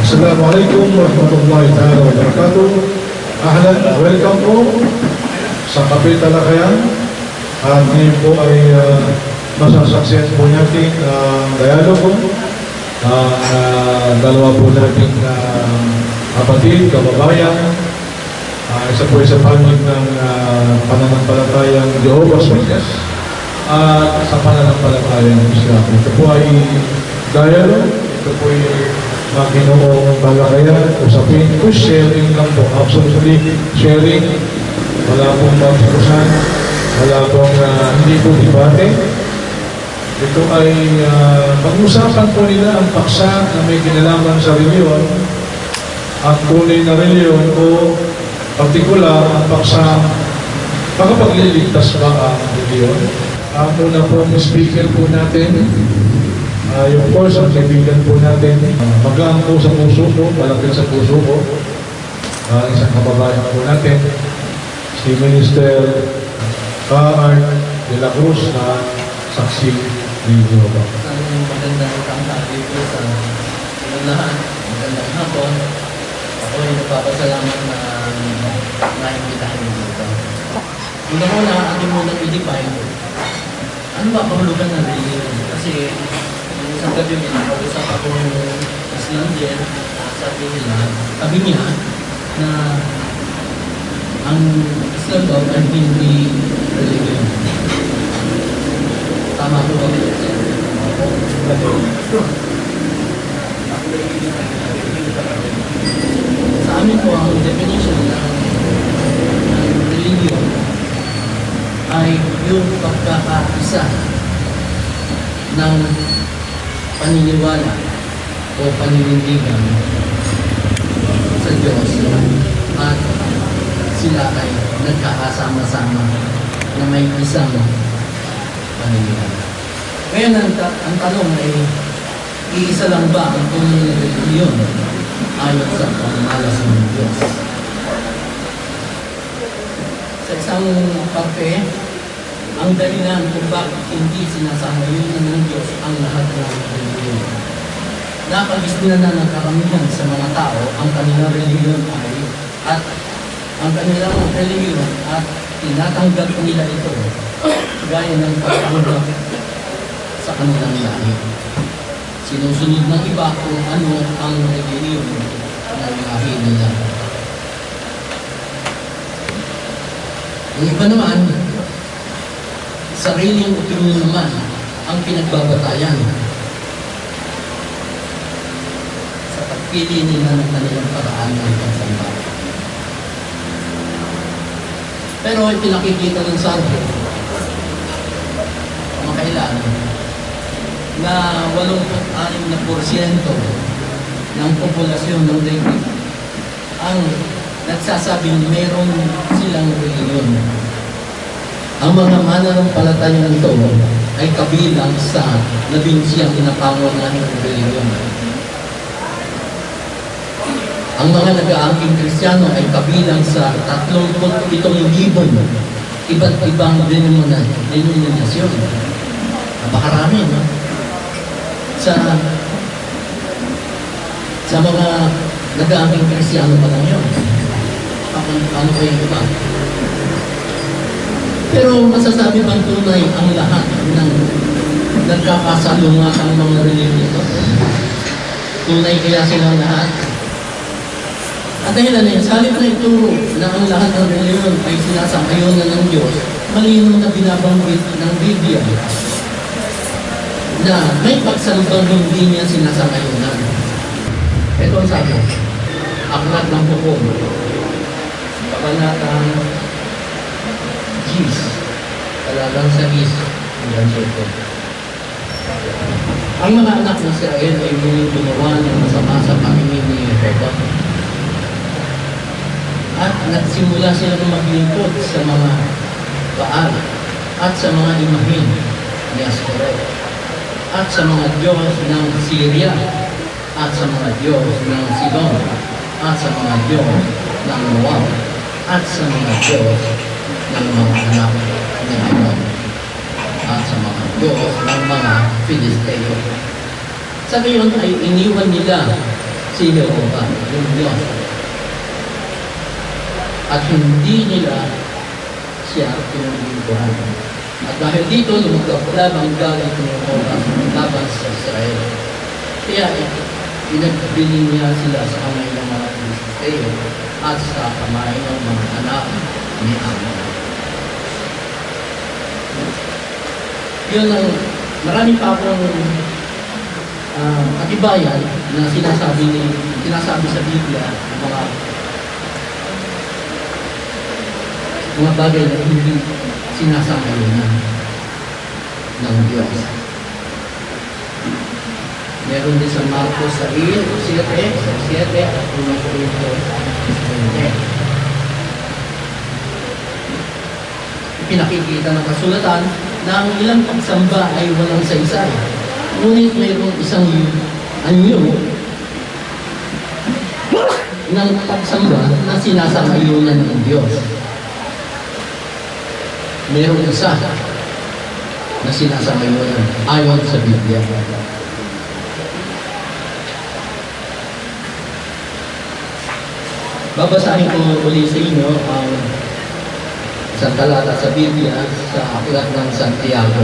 Assalamualaikum warahmatullahi taala wabarakatuh. Ahlan, welcome po sa Kape Talakayan. At ngayon po ay masasaksihan po natin ang dialogo. Dalawa po natin kapatid, kababayan. Isa po sa panig ng pananampalatayang Jehovah's Witness at sa pananampalatayang Islam. Ito po ay dialogue. Ito po ay Ginoo Talakayan, usapin po, sharing lang po, absolutely sharing, wala pong pagpusan, wala pong hindi po debate. Ito ay pag-usapan po nila ang paksa na may kinalaman sa reliyon at tunay na reliyon o partikular ang paksa makapagliligtas ba ang reliyon. Muna po ang speaker po natin. Yung course, ang kaibigan po natin, magaan po sa puso ko, malapit sa puso ko. Isang kababayan po natin, si Minister Art de la Cruz na saksi ni Jehovah. Magandang tanghali po sa lahat. Magandang hapon. Ako ay nagpapasalamat na naimbitahan niyo dito. Una-una, ating munang i-define. Ano ba kahulugan ng religion? Kasi isang gabi may nakausap akong Islam din, sabi niya na ang Islam daw ay hindi religion. Tama po ba? Sa amin po ang definition ng religion ay yung pagkakaisa ng paniniwala o paninindigan sa Diyos at sila ay nagkakasama-sama na may isang paniniwala. Ngayon ang tanong ay iisa lang ba ang tunay na religiyon ayon sa pangmalas ng Diyos? Sa isang parte, ang dahilan kung bakit hindi sinasangayunan ng Diyos ang lahat ng religiyon. Nakagisnan na ng karamihan sa mga tao ang kanilang religiyon at tinatanggap nila ito gaya ng pagtanggap sa kanilang lahi. Sinusunod ng iba kung ano ang religiyon ng lahi nila. Ang iba naman, sariling opinion naman ang pinagbabatayan sa pagpili nila ng kanilang paraan ng pagsamba. Pero ipinakikita ng sarbo, makailan, na 86% ng populasyon ng daigdig ang nagsasabing meron silang religiyon. Ang mga mananampalataya nito ay kabilang sa 11 pinapangunahing religiyon. Ang mga nag-aangking Kristiyano ay kabilang sa 37,000 iba't ibang denominasyon. Napakarami, no? Sa mga nag-aangking Kristiyano pa lang yun. Ano pa yung iba? Pero masasabi bang tunay ang lahat ng nagkakasalungat ang mga religiyon? Tunay kaya silang lahat? At dahil na yun, sa halip na ituro na ang lahat ng religiyon ay sinasang-ayunan ng Diyos, malinaw na binabanggit ng Biblia na may pagsalubang hindi niya sinasang-ayunan. Ito ang sabi, aklat ng hukom, kabanatang Gis, talagang sa Gis, hanggang siyempre. Ang mga anak ng Israel ay muling gumawa ng masama sa pangingin ni Jehovah. At nagsimula sila ng maglingkod sa mga Baal at sa mga imahin ni Astoreth at sa mga Diyos ng Syria at sa mga Diyos ng Sidon at sa mga Diyos ng Moab at sa mga Diyos ng mga anak ni Ammon at sa Diyos ng mga Filisteo. Sa ngayon ay iniwan nila si Jehovah, yung Diyos. At hindi nila siya pinulingkuhan. At dahil dito, lumagdap ang galit ng Jehovah laban sa Israel. Kaya pinagbili niya sila sa kamay ng mga Filisteo at sa kamay ng mga anak ni Ammon. Yun ang marami pa akong katibayan na sinasabi sa Biblia mga bagay na hindi sinasangayunan ng Diyos. Meron din sa Marcos 7, at 1 Corintios 20. Pinakikita ng kasulatan na ang ilang pagsamba ay walang saysay. Ngunit mayroong isang anyo ng pagsamba na sinasangayunan ng Diyos. Mayroong isa na sinasangayunan ayon sa Biblia. Babasahin ko uli sa inyo ang isang talata sa Biblia sa aklat ng Santiago.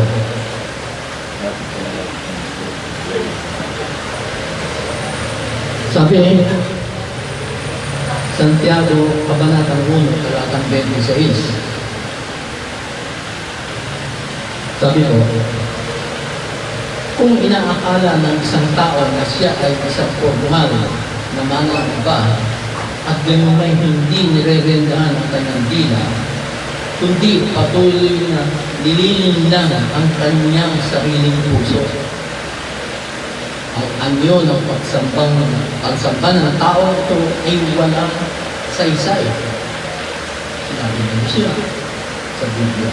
Sabi, Santiago, Kabanatang 1, talatang 26. Sabi ko, kung inaakala ng isang tao na siya ay isang formal na manang-iba at gano'n ay hindi nire-rendahan ang kanyang dila, kundi patuloy na nililing lang ang kanyang sariling puso. Ang anyo ng pagsamba ng tao ito ay walang saysay. Sinabi niyo siya sa Biblia.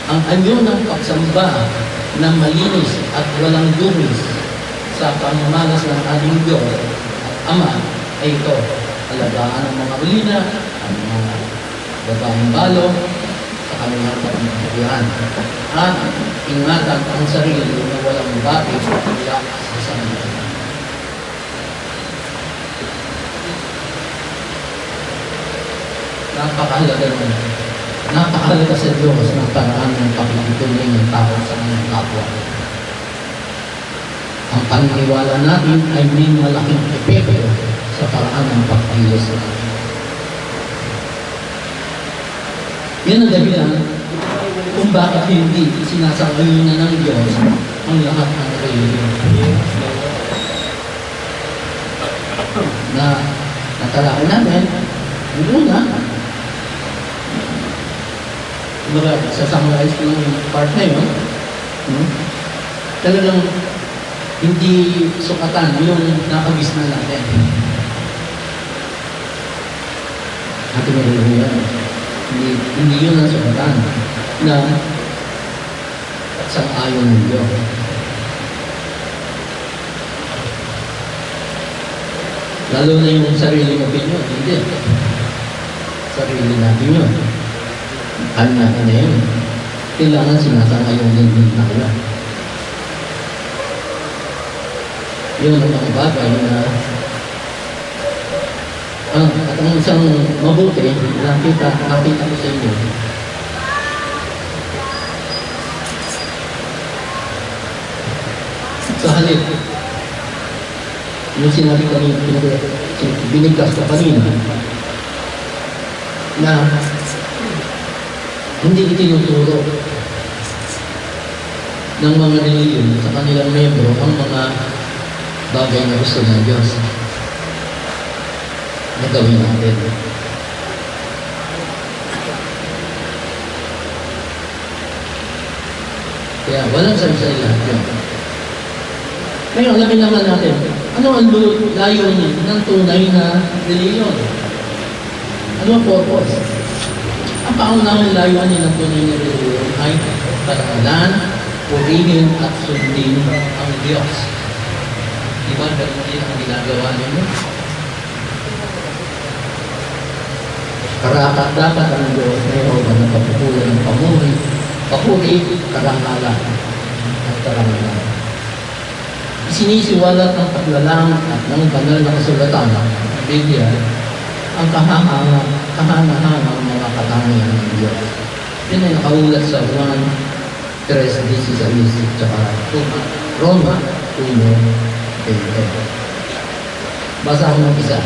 Ang anyo ng pagsamba na malinis at walang dumis sa pamamalas ng ating Diyos at Ama ay ito: alagaan ang mga ulina, ang mga babaeng balo, sa kanilang pagmamahal, at ingatan ang sarili na walang bakit mula sa sarili. Napakahalaga naman. Napakahalaga sa Diyos ng paraan ng pagmamatuloy ng tao sa kanyang kapwa. Ang paniniwala natin ay may malaking epekto sa paraan ng pagkilos natin. Yan ang dahilan kung bakit hindi sinasangayunan ng Diyos ang lahat ng relihiyon. Na natalakay natin, yung una, sa-summarize ko ng part na yun, talagang hindi sukatan yung nakabis na natin. Ating relihiyon. Hindi yun ang sukatan na sang-ayon ng Diyos. Lalo na yung sariling opinion, hindi. Sarili natin yun. Ano natin na yun? Kailangan sinasang-ayon din natin. Yun ang mga bagay na at ang isang mabuti, nakita ko sa inyo. Sa halip, yung sinabi kanina, binigkas ko kanina, na hindi itinuturo ng mga reliyon sa kanilang membro ang mga bagay na gusto ng Diyos na gawin natin. Kaya walang sarili lahat yun. Ngayon, alamin naman natin, ano ang layunin ng tunay na reliyon? Ano ang purpose? Ang paunahing layunin ng tunay na reliyon ay parangalan, purihin at sundin ang Diyos. Diba, ganun din ang ginagawa ninyo? Karapat dapat ang Diyos na Jehovah na pagpupulan ng pamuri papuri, karangalan at karangalan. Isinisiwalat ng paglalang at ng banal na kasulatan ng Biblia ang kahanga-hangang mga katangian ng Diyos. Yan ay nakaulat sa Juan 3:16 tsaka Roma 1:20. Basahin ng isa.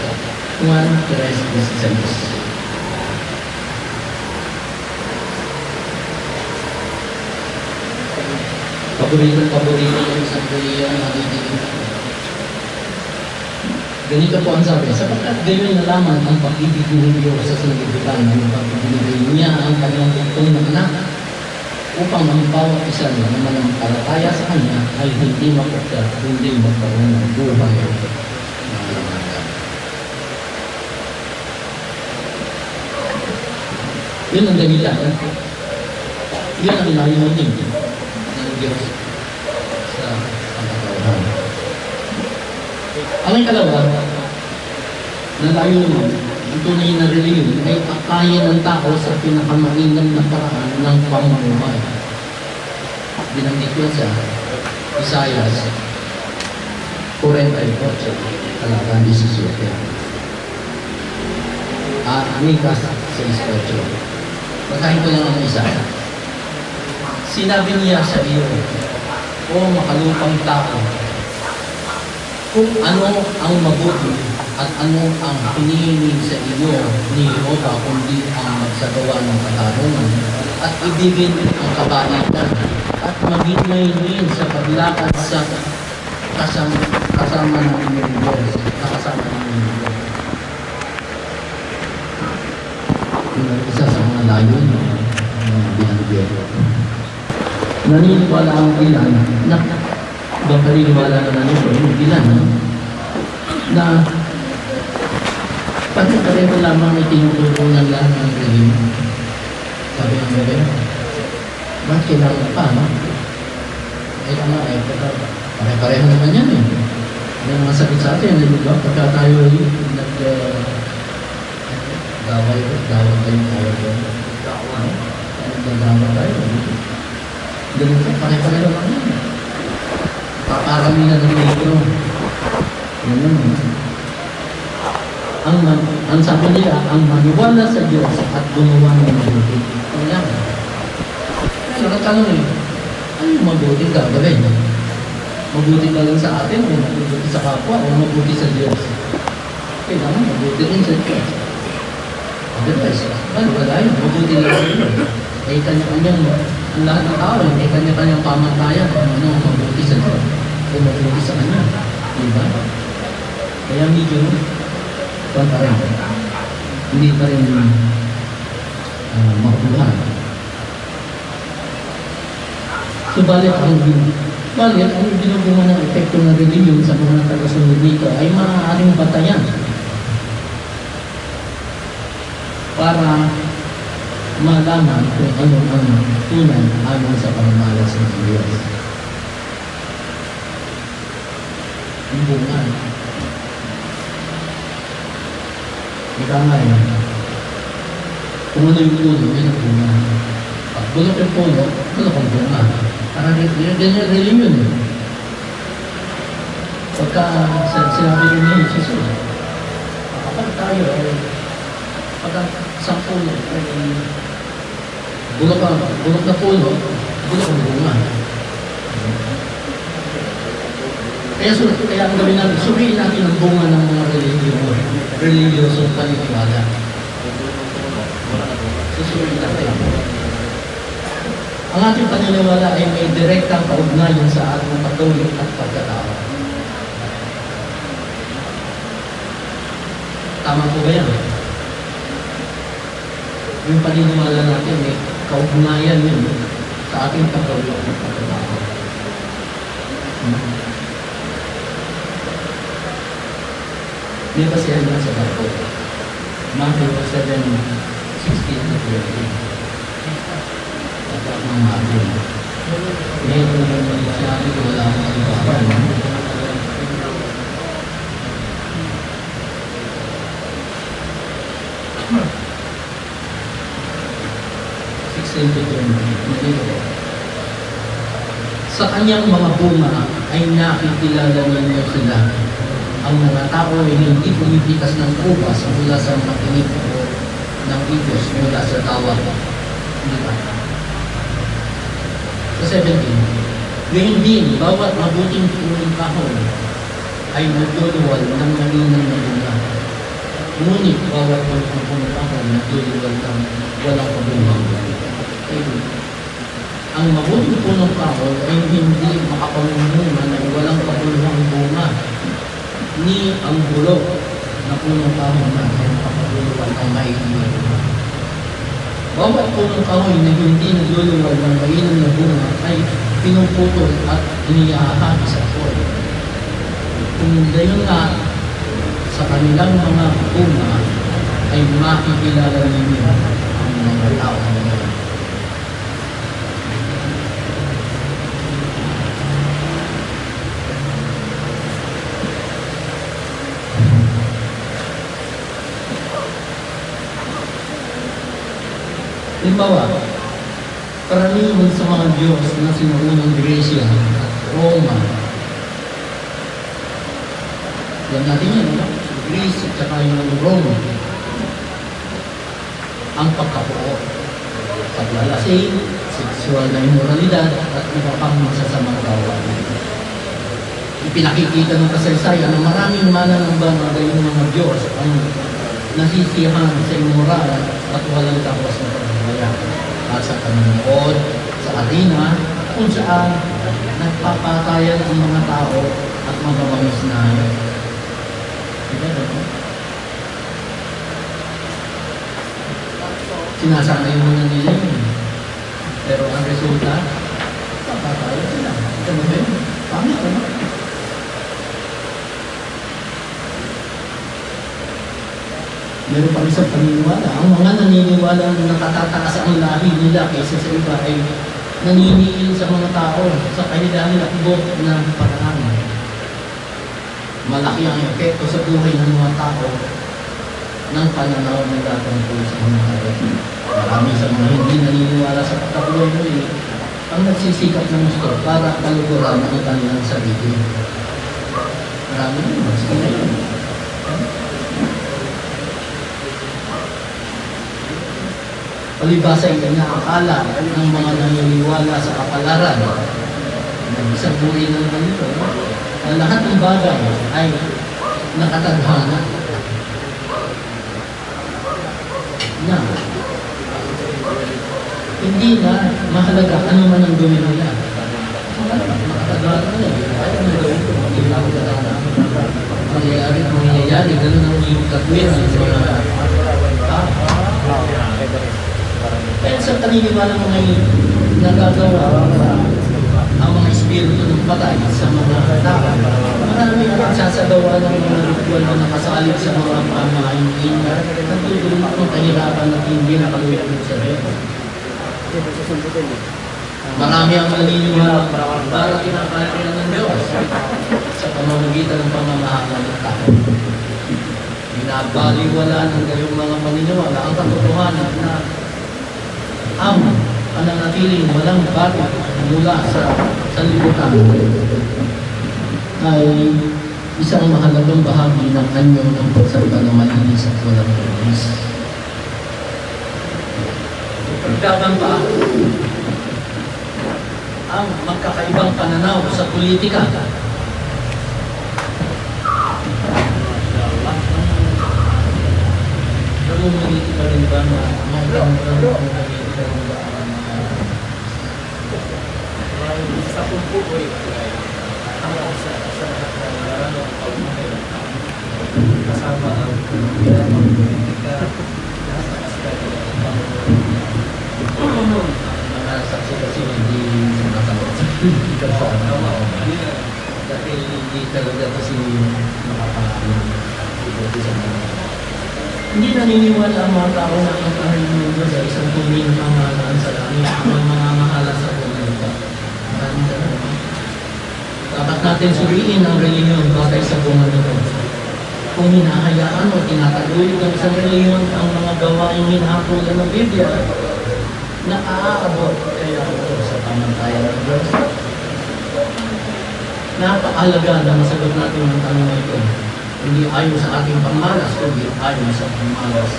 Juan 3:16. Paborito ng isang Korean na natitigil. Ganito po ang sabi, sapagkat gayon nalaman ang pag-ibig ng Diyos sa sanlibutan ng pag-ibigay niya ang kanyang tungtong na anak upang ang bawat isa na mananampalataya sa kanya ay hindi mapagkat, hindi magkaroon ng buhay na walang. Yun ang dahilan. Yun ang layunin ng Diyos sa pangkatauhan. Ang ikalawa, na layunin, ang tunay na reliyon ay akayin ng tao sa pinakamainam na paraan ng pamumuhay. Binanggit ko sa Isaiah 48, talaga 17. At Micah 6:8. Basahin ko lang ang isa. Sinabi niya sa iyo, o makalupang tao, kung ano ang mabuti at ano ang hinihiling sa iyo ni Jehovah kundi ang magsagawa ng katarungan at ibigin ang kabaitan at maging mahihin sa paglakad sa kasama ng inyong Diyos, nakasama ng inyong Diyos. Isa sa mga layon ng binanggit. Naniniwala ang ilan na ibang paniniwala na nanito yung ilan na pati-pareho lamang itinuturunan lang ng reliyon. Sabi ng bebe, bakit kailangan pa, no? Pare-pareho naman yan eh. May mga sakit sa atin, di ba? Pagka tayo daway kayong tayo. Nagdadama tayo. Ganito, pare-pareho lang yan. Paparami na ng medyo. Yan naman. Ang sabi nila, ang maniwala sa Diyos at gumawa ng mabuti. Ano yan? Kaya nakatanong eh, ano yung mabuti gagawin? Mabuti ka lang sa atin, o mabuti sa kapwa, o mabuti sa Diyos? Kailangan mabuti rin sa Diyos. Otherwise, ano wala yun? Mabuti lang sa Diyos. Ay kanya-kanyang, ang lahat ng tao, ay kanya-kanyang pamantayan kung ano ang mabuti sa Diyos o mabuti sa Kanya. Diba? Kaya medyo, pa rin. Hindi pa rin makuha. Subalit ang binubunga ng epekto ng reliyon sa mga tagasunod nito ay maaaring batayan para malaman kung ano ang tunay ayon sa pangmalas ng Diyos. Ang bunga. Ika nga yun. Kung ano yung puno, yun ang bunga. Pag bulok yung puno, bulok ang bunga. Parang ganyan reliyon eh. Pagka sinabi rin niya yung Jesus, kapag tayo ay pagka isang puno ay bulok na puno, bulok ang bunga. Kaya ang gawin natin, suriin natin ang bunga ng mga reliyosong paniniwala. Susuriin natin. Ang ating paniniwala ay may direktang kaugnayan sa ating patuloy at pagkatao. Tama po ba yan? Yung paniniwala natin may kaugnayan yun sa ating patuloy at pagkatao. May basihan lang sa Bible. Matthew 7:16-20. At ang Matthew. Ngayon ko naman sinabi ko wala akong ibaban. 16 2020. Sa kanyang mga bunga ay nakikilala ninyo sila. Ang mga tao ay hindi pumipitas ng ubas mula sa mga tinik ng ipos mula sa tawag. Di ba? Sa 17, ngayon din, bawat mabuting punong kahon ay nagluluwal ng malinang na bunga. Ngunit bawat mabuting punong kahon nagluluwal ng walang kabungang. Ang mabuting punong kahon ay hindi makapamunga na walang kabungang bunga, ni ang bulok na punong kahon na ay makapaguluwal ng mainit. Bawat punong kahoy na hindi nagluluwal ng mainit na bunga ay pinuputol at iniyahan sa poy. Kung gayon nga, sa kanilang mga bunga ay makikilala ninyo ang mga tao ngayon. Halimbawa, karamihan sa mga Diyos na sinuunang Gresya at Roma. Alam natin yan, no? Greece at saka yung Roma. Ang pagkapuo, paglalasing, sexual na immoralidad, at iba pang masasamang gawain. Ipinakikita ng kasaysayan na maraming mananamba na gayong mga Diyos ang nasisiyahan sa immoral at walang tapos na pagmamaya. At sa Panginoon, sa arena, kung saan nagpapatayan ang mga tao at mababangis na sinasanay mo na nila yun. Pero ang resulta, papatayan sila. Ito mo ba yun? Pangit, ano? Meron pa isang paniniwala. Ang mga naniniwala na nakatataas ang lahi nila kaysa sa iba ay naniniil sa mga tao sa kanilang lakbot ng paraan. Malaki ang epekto sa buhay ng mga tao ng pananaw nila tungkol sa mga tao. Marami sa mga hindi naniniwala sa pagkabuhay muli ang nagsisikap ng gusto para kaluguran ang kanilang sarili. Marami naman, mas kinayon. Palibasa ay inaakala ng mga naniniwala sa kapalaran ng isang buhay ng ganito na lahat ng bagay ay nakatadhana na hindi na mahalaga ano man ang gawin nila. Nakatadhana nila. Ayaw na gawin ko. Hindi na ako katana. Mangyayari. Ganun ang yung katwin ng mga kaya sa paniniwala mo ngayon, nagagawa ang mga espiritu ng patay sa mga tao. Marami ang nagsasagawa ng mga ritual na nakasalib sa mga pamahain na nagtutulong ng kahirapan at hindi nakaluwit ng sarili. Marami ang naniniwala para kinakailan ng Diyos sa pamamagitan ng pamamahala ng tao. Binabaliwala ng gayong mga paniniwala ang katotohanan na ang pananatiling walang bago mula sa sanlibutan ay isang mahalagang bahagi ng anyo ng pagsalita ng malinis at walang malinis. Pagdagang pa, ang magkakaibang pananaw sa politika. Namumuliti pa rin ba na hanggang ang politika sa pumpukoy hanggang sa lahat ng pagmamay kasama ang pinapag-politika nasa aspect mga saksi kasi hindi sumasagot ikaw sa tama o dahil hindi talaga kasi makapag-politika sa mga hindi naniniwala ang mga tao na ang kahalimutan Diyos sa isang tuloy na pamahalaan sa langit ang mga mahala sa politika. Maraming talaga. Dapat natin suriin ang reliyon batay sa bunga nito. Kung hinahayaan o tinataguyod ng isang reliyon ang mga gawaing hinahapulan ng Biblia, na aabot kaya ito sa pamantayan ng Diyos. Napakahalaga na masagot natin ang tanong na ito. Hindi ayon sa ating pangmalas, kundi ayon sa pangmalas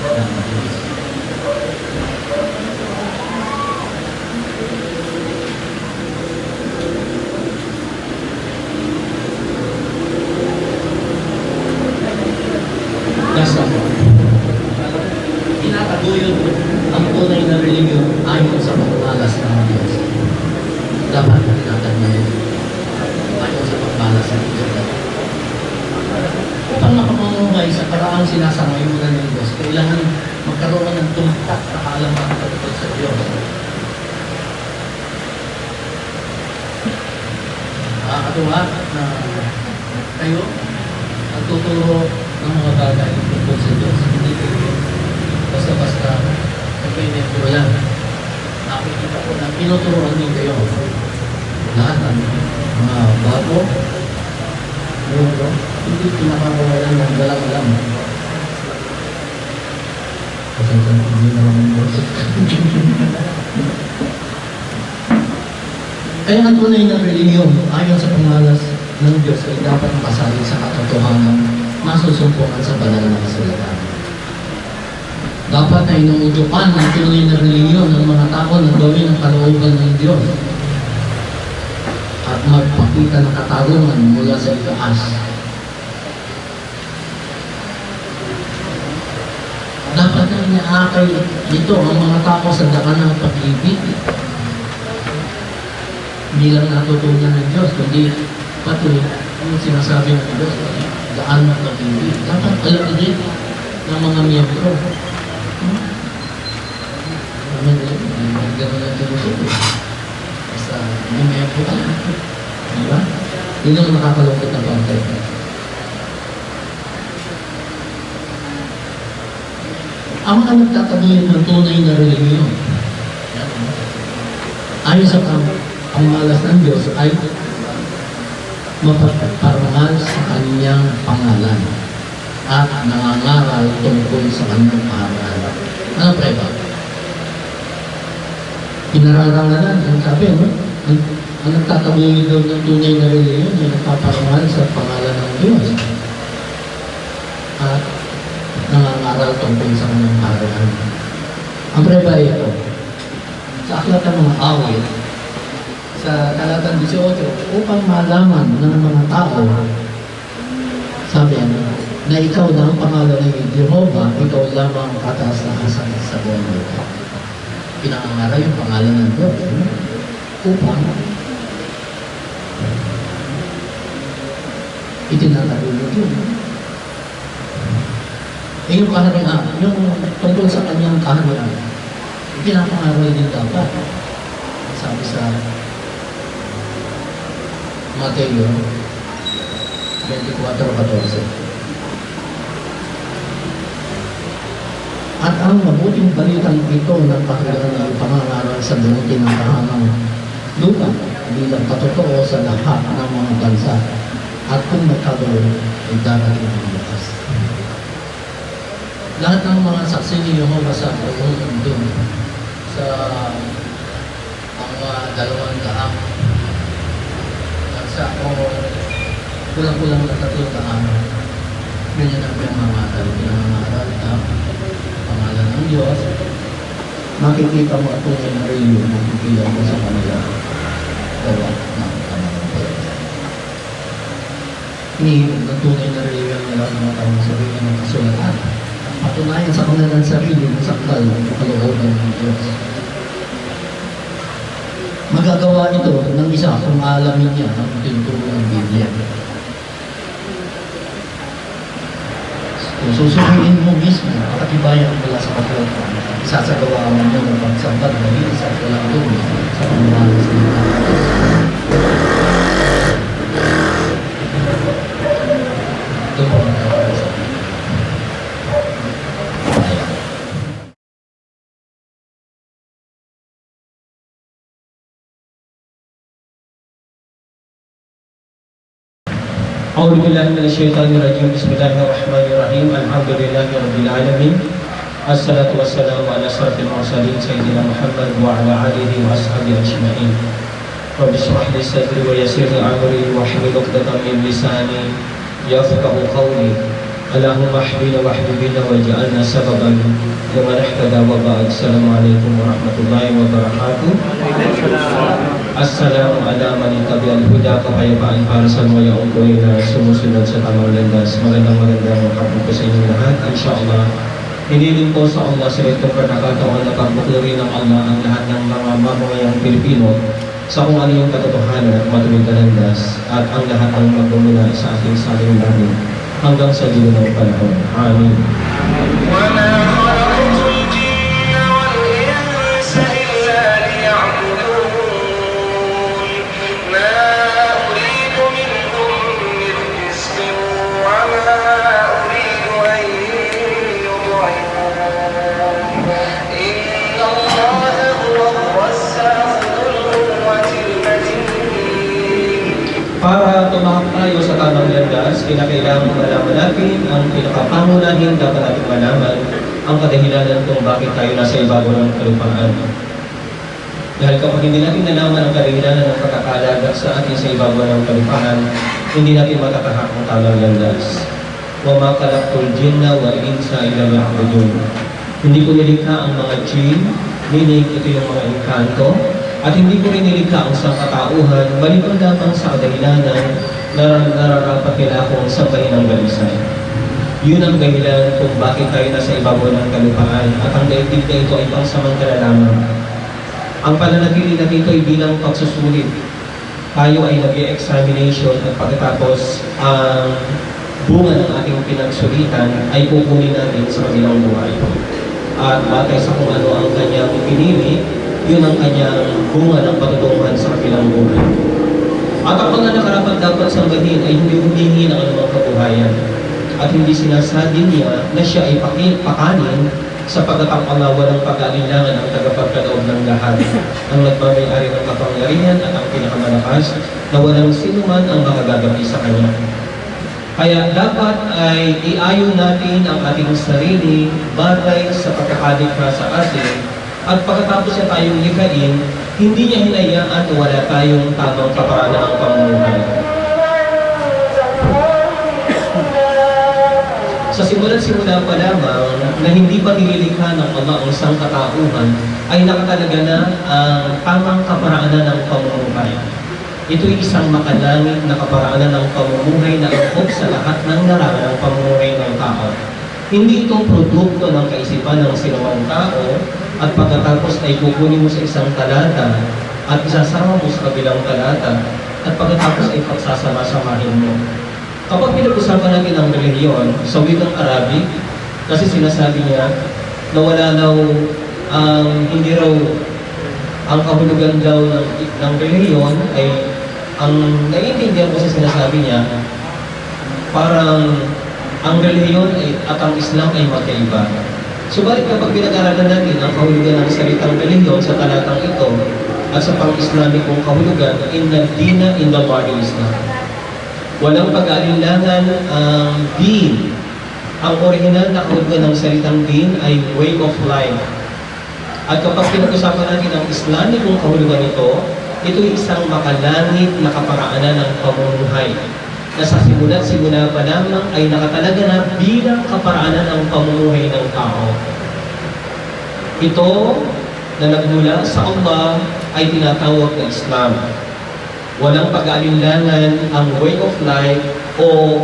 ng Diyos. Nasa tinataguyod ang tunay na religiyon ayon sa pangmalas ng Diyos. Dapat tinataguyod ayon sa pangmalas ng Diyos. Upang makapamuhay sa paraang sinasangayunan ng Diyos, kailangan magkaroon ng tumpak na kaalaman tungkol sa Diyos. Nakakatuwa na kayo nagtuturo ng mga bagay tungkol sa Diyos. Hindi kayo basta-basta nagpinintro lang. Nakikita ko na pinuturoan din kayo. Lahat ng mga bago, hindi pinakakawalan ng galang-alam. Pasensya na, hindi na naman boses. Kaya ang tunay na reliyon ayon sa pangalas ng Diyos ay dapat makasali sa katotohanan masusumpungan sa banal na kasulatan. Dapat na inuutukan ng tunay na reliyon ng mga tao na gawin ang kalooban ng Diyos at magpakita ng katarungan mula sa itaas. Dapat na inaakay nito ang mga tao sa daan ng pag-ibig. Hindi lang natutunan ng Diyos, kundi pati yung sinasabi ng Diyos, daan ng pag-ibig. Dapat alam din ng mga miyembro. Hindi gano'n ang tinusupo. Basta may miyembro ka lang. Diba? Yun ang nakakalungkot ng pantay. Ang mga nagtataguhin ng tunay na religiyon, ayon sa pangmalas ng Diyos ay mapagparangal sa kanyang pangalan at nangangaral tungkol sa kanyang aral. Ano pa ba? Pinararangalan, ang sabi, no? Ang nagtataguhin daw ng tunay na religiyon ay nagpaparangal sa pangalan ng Diyos at nangangaral tungkol sa kanyang aral. Ang preba ito, sa aklat ng mga awit, sa talatang 18, upang malaman ng mga tao, sabi na ikaw na ang pangalan ng Jehovah, ikaw lamang kataas-taasan sa buong lupa. Pinangangaral yung pangalan ng Diyos. Upang itinatagulog yun. Yung kaharian, yung tungkol sa kanyang kaharian, ipinapangaral din dapat. Sabi sa Mateo 24:14. At ang mabuting balitang ito ng kaharian ay pangangaral sa buong tinatahanang lupa bilang patotoo sa lahat ng mga bansa. At kung magkagawa, ay darating ang bukas. Lahat ng mga saksi ni Jehovah sa buong mundo, sa mga 200 sa kulang-kulang na 3 taon, ganyan ang pinangangaral ang pangalan ng Diyos. Makikita mo at tunay na reliyon na kikilang mo sa kanila. Gawa ng pananampalataya. Hinihintay ng tunay na reliyon nila ng mga tao sa sarili ng kasulatan. Patunayan sa kanilang sarili ng sakdal ng kalooban ng Diyos. Magagawa ito ng isa kung alamin niya ang tinuturo ng Biblia. Kung susukuin mo mismo, katibayan mula sa kasulatan, isasagawa mo niyo ng pagsambag na bilis at walang dumi sa pamamalas ng Diyos. Ito po ang kakalasan. أعوذ بالله من الشيطان الرجيم بسم الله الرحمن الرحيم الحمد لله رب العالمين الصلاة والسلام على أشرف المرسلين سيدنا محمد وعلى آله وأصحابه أجمعين. رب اشرح لي صدري ويسر لي أمري واحلل عقدة من لساني يفقه قولي. اللهم احمنا واحببنا واجعلنا سببا لمن اهتدى وبعد. السلام عليكم ورحمة الله وبركاته. Assalamu ala man tabi'al huda, kapayapaan para sa mga unggoy na sumusunod sa tamang landas. Magandang hapon po sa inyong lahat. Inshallah, hiniling po sa Allah sa itong pagkakataon na pagbukuri ng Allah ang lahat ng mga mamamayang Pilipino sa kung ano yung katotohanan at matuwid na landas, at ang lahat ng magmumula sa ating saling langit hanggang sa dulo ng panahon. Amin. Para tumahak tayo sa tamang landas, kinakailangan malaman natin ang pinakapangunahin dapat natin malaman ang kadahilanan kung bakit tayo nasa ibabaw ng kalupaan. Dahil kapag hindi natin nalaman ang kadahilanan ng pagkakalaga sa atin sa ibabaw ng kalupaan, hindi natin matatahak ang tamang landas. Wa ma khalaqtul jinna wal insa illa liya'budun. Hindi ko nilikha ang mga jinn, meaning ito yung mga engkanto, at hindi ko rin nilikha ang sangkatauhan, maliban lamang sa kadahilanan na nararapat nila akong sambahin ng balisay. Yun ang dahilan kung bakit tayo nasa ibabaw ng kalupaan, at ang daigdig na ito ay pangsamantala lamang. Ang pananatili na dito ay bilang pagsusulit. Tayo ay nag-examination at pagkatapos ang bunga ng ating pinagsulitan ay kukunin natin sa kabilang buhay. At batay sa kung ano ang kanyang pinili, yun ang kanyang bunga ng patutunguhan sa kabilang buhay. At ang mga nakarapat dapat sambahin ay hindi humingi ng anumang kabuhayan, at hindi sinasabi niya na siya ay pakanin sapagkat ang Allah walang pag-alinlangan ang tagapagkaloob ng lahat, ang nagmamayari ng kapangyarihan at ang pinakamalakas, na walang sinuman ang makagagapi sa kanya. Kaya dapat ay iayon natin ang ating sarili batay sa pagkakalikha sa atin, at pagkatapos na tayong likhain, hindi niya hinayaan na wala tayong tamang kaparaanan ng pamumuhay. Sa simula pa lamang na hindi pa nililikha ng Ama ang sangkatauhan, ay nakatalaga na ang tamang kaparaanan ng pamumuhay. Ito'y isang makalangit na kaparaanan ng pamumuhay na angkop sa lahat ng larangan ng pamumuhay ng tao. Hindi ito produkto ng kaisipan ng sinumang tao, at pagkatapos ay kukunin mo sa isang talata at isasama mo sa kabilang talata, at pagkatapos ay pagsasama-samahin mo. Kapag pinag-usapan natin ang relihiyon sa wikang Arabic, kasi sinasabi niya na wala daw hindi raw ang kahulugan daw ng relihiyon ay ang naiintindihan ko sa sinasabi niya, parang ang relihiyon at ang Islam ay magkaiba. Subalit kapag pinag-aralan natin ang kahulugan ng salitang relihiyon sa talatang ito at sa pang-Islamikong kahulugan, inna dina inda Allahi Islam. Walang pag-alinlangan ang din. Ang orihinal na kahulugan ng salitang din ay way of life. At kapag pinag-usapan natin ang Islamikong kahulugan ito, ito ay isang makalangit na kaparaanan ng pamumuhay, na sa simula pa lamang ay nakatalaga na bilang kaparaanan ng pamumuhay ng tao. Ito na nagmula sa Allah ay tinatawag na Islam. Walang pag-alinlangan ang way of life o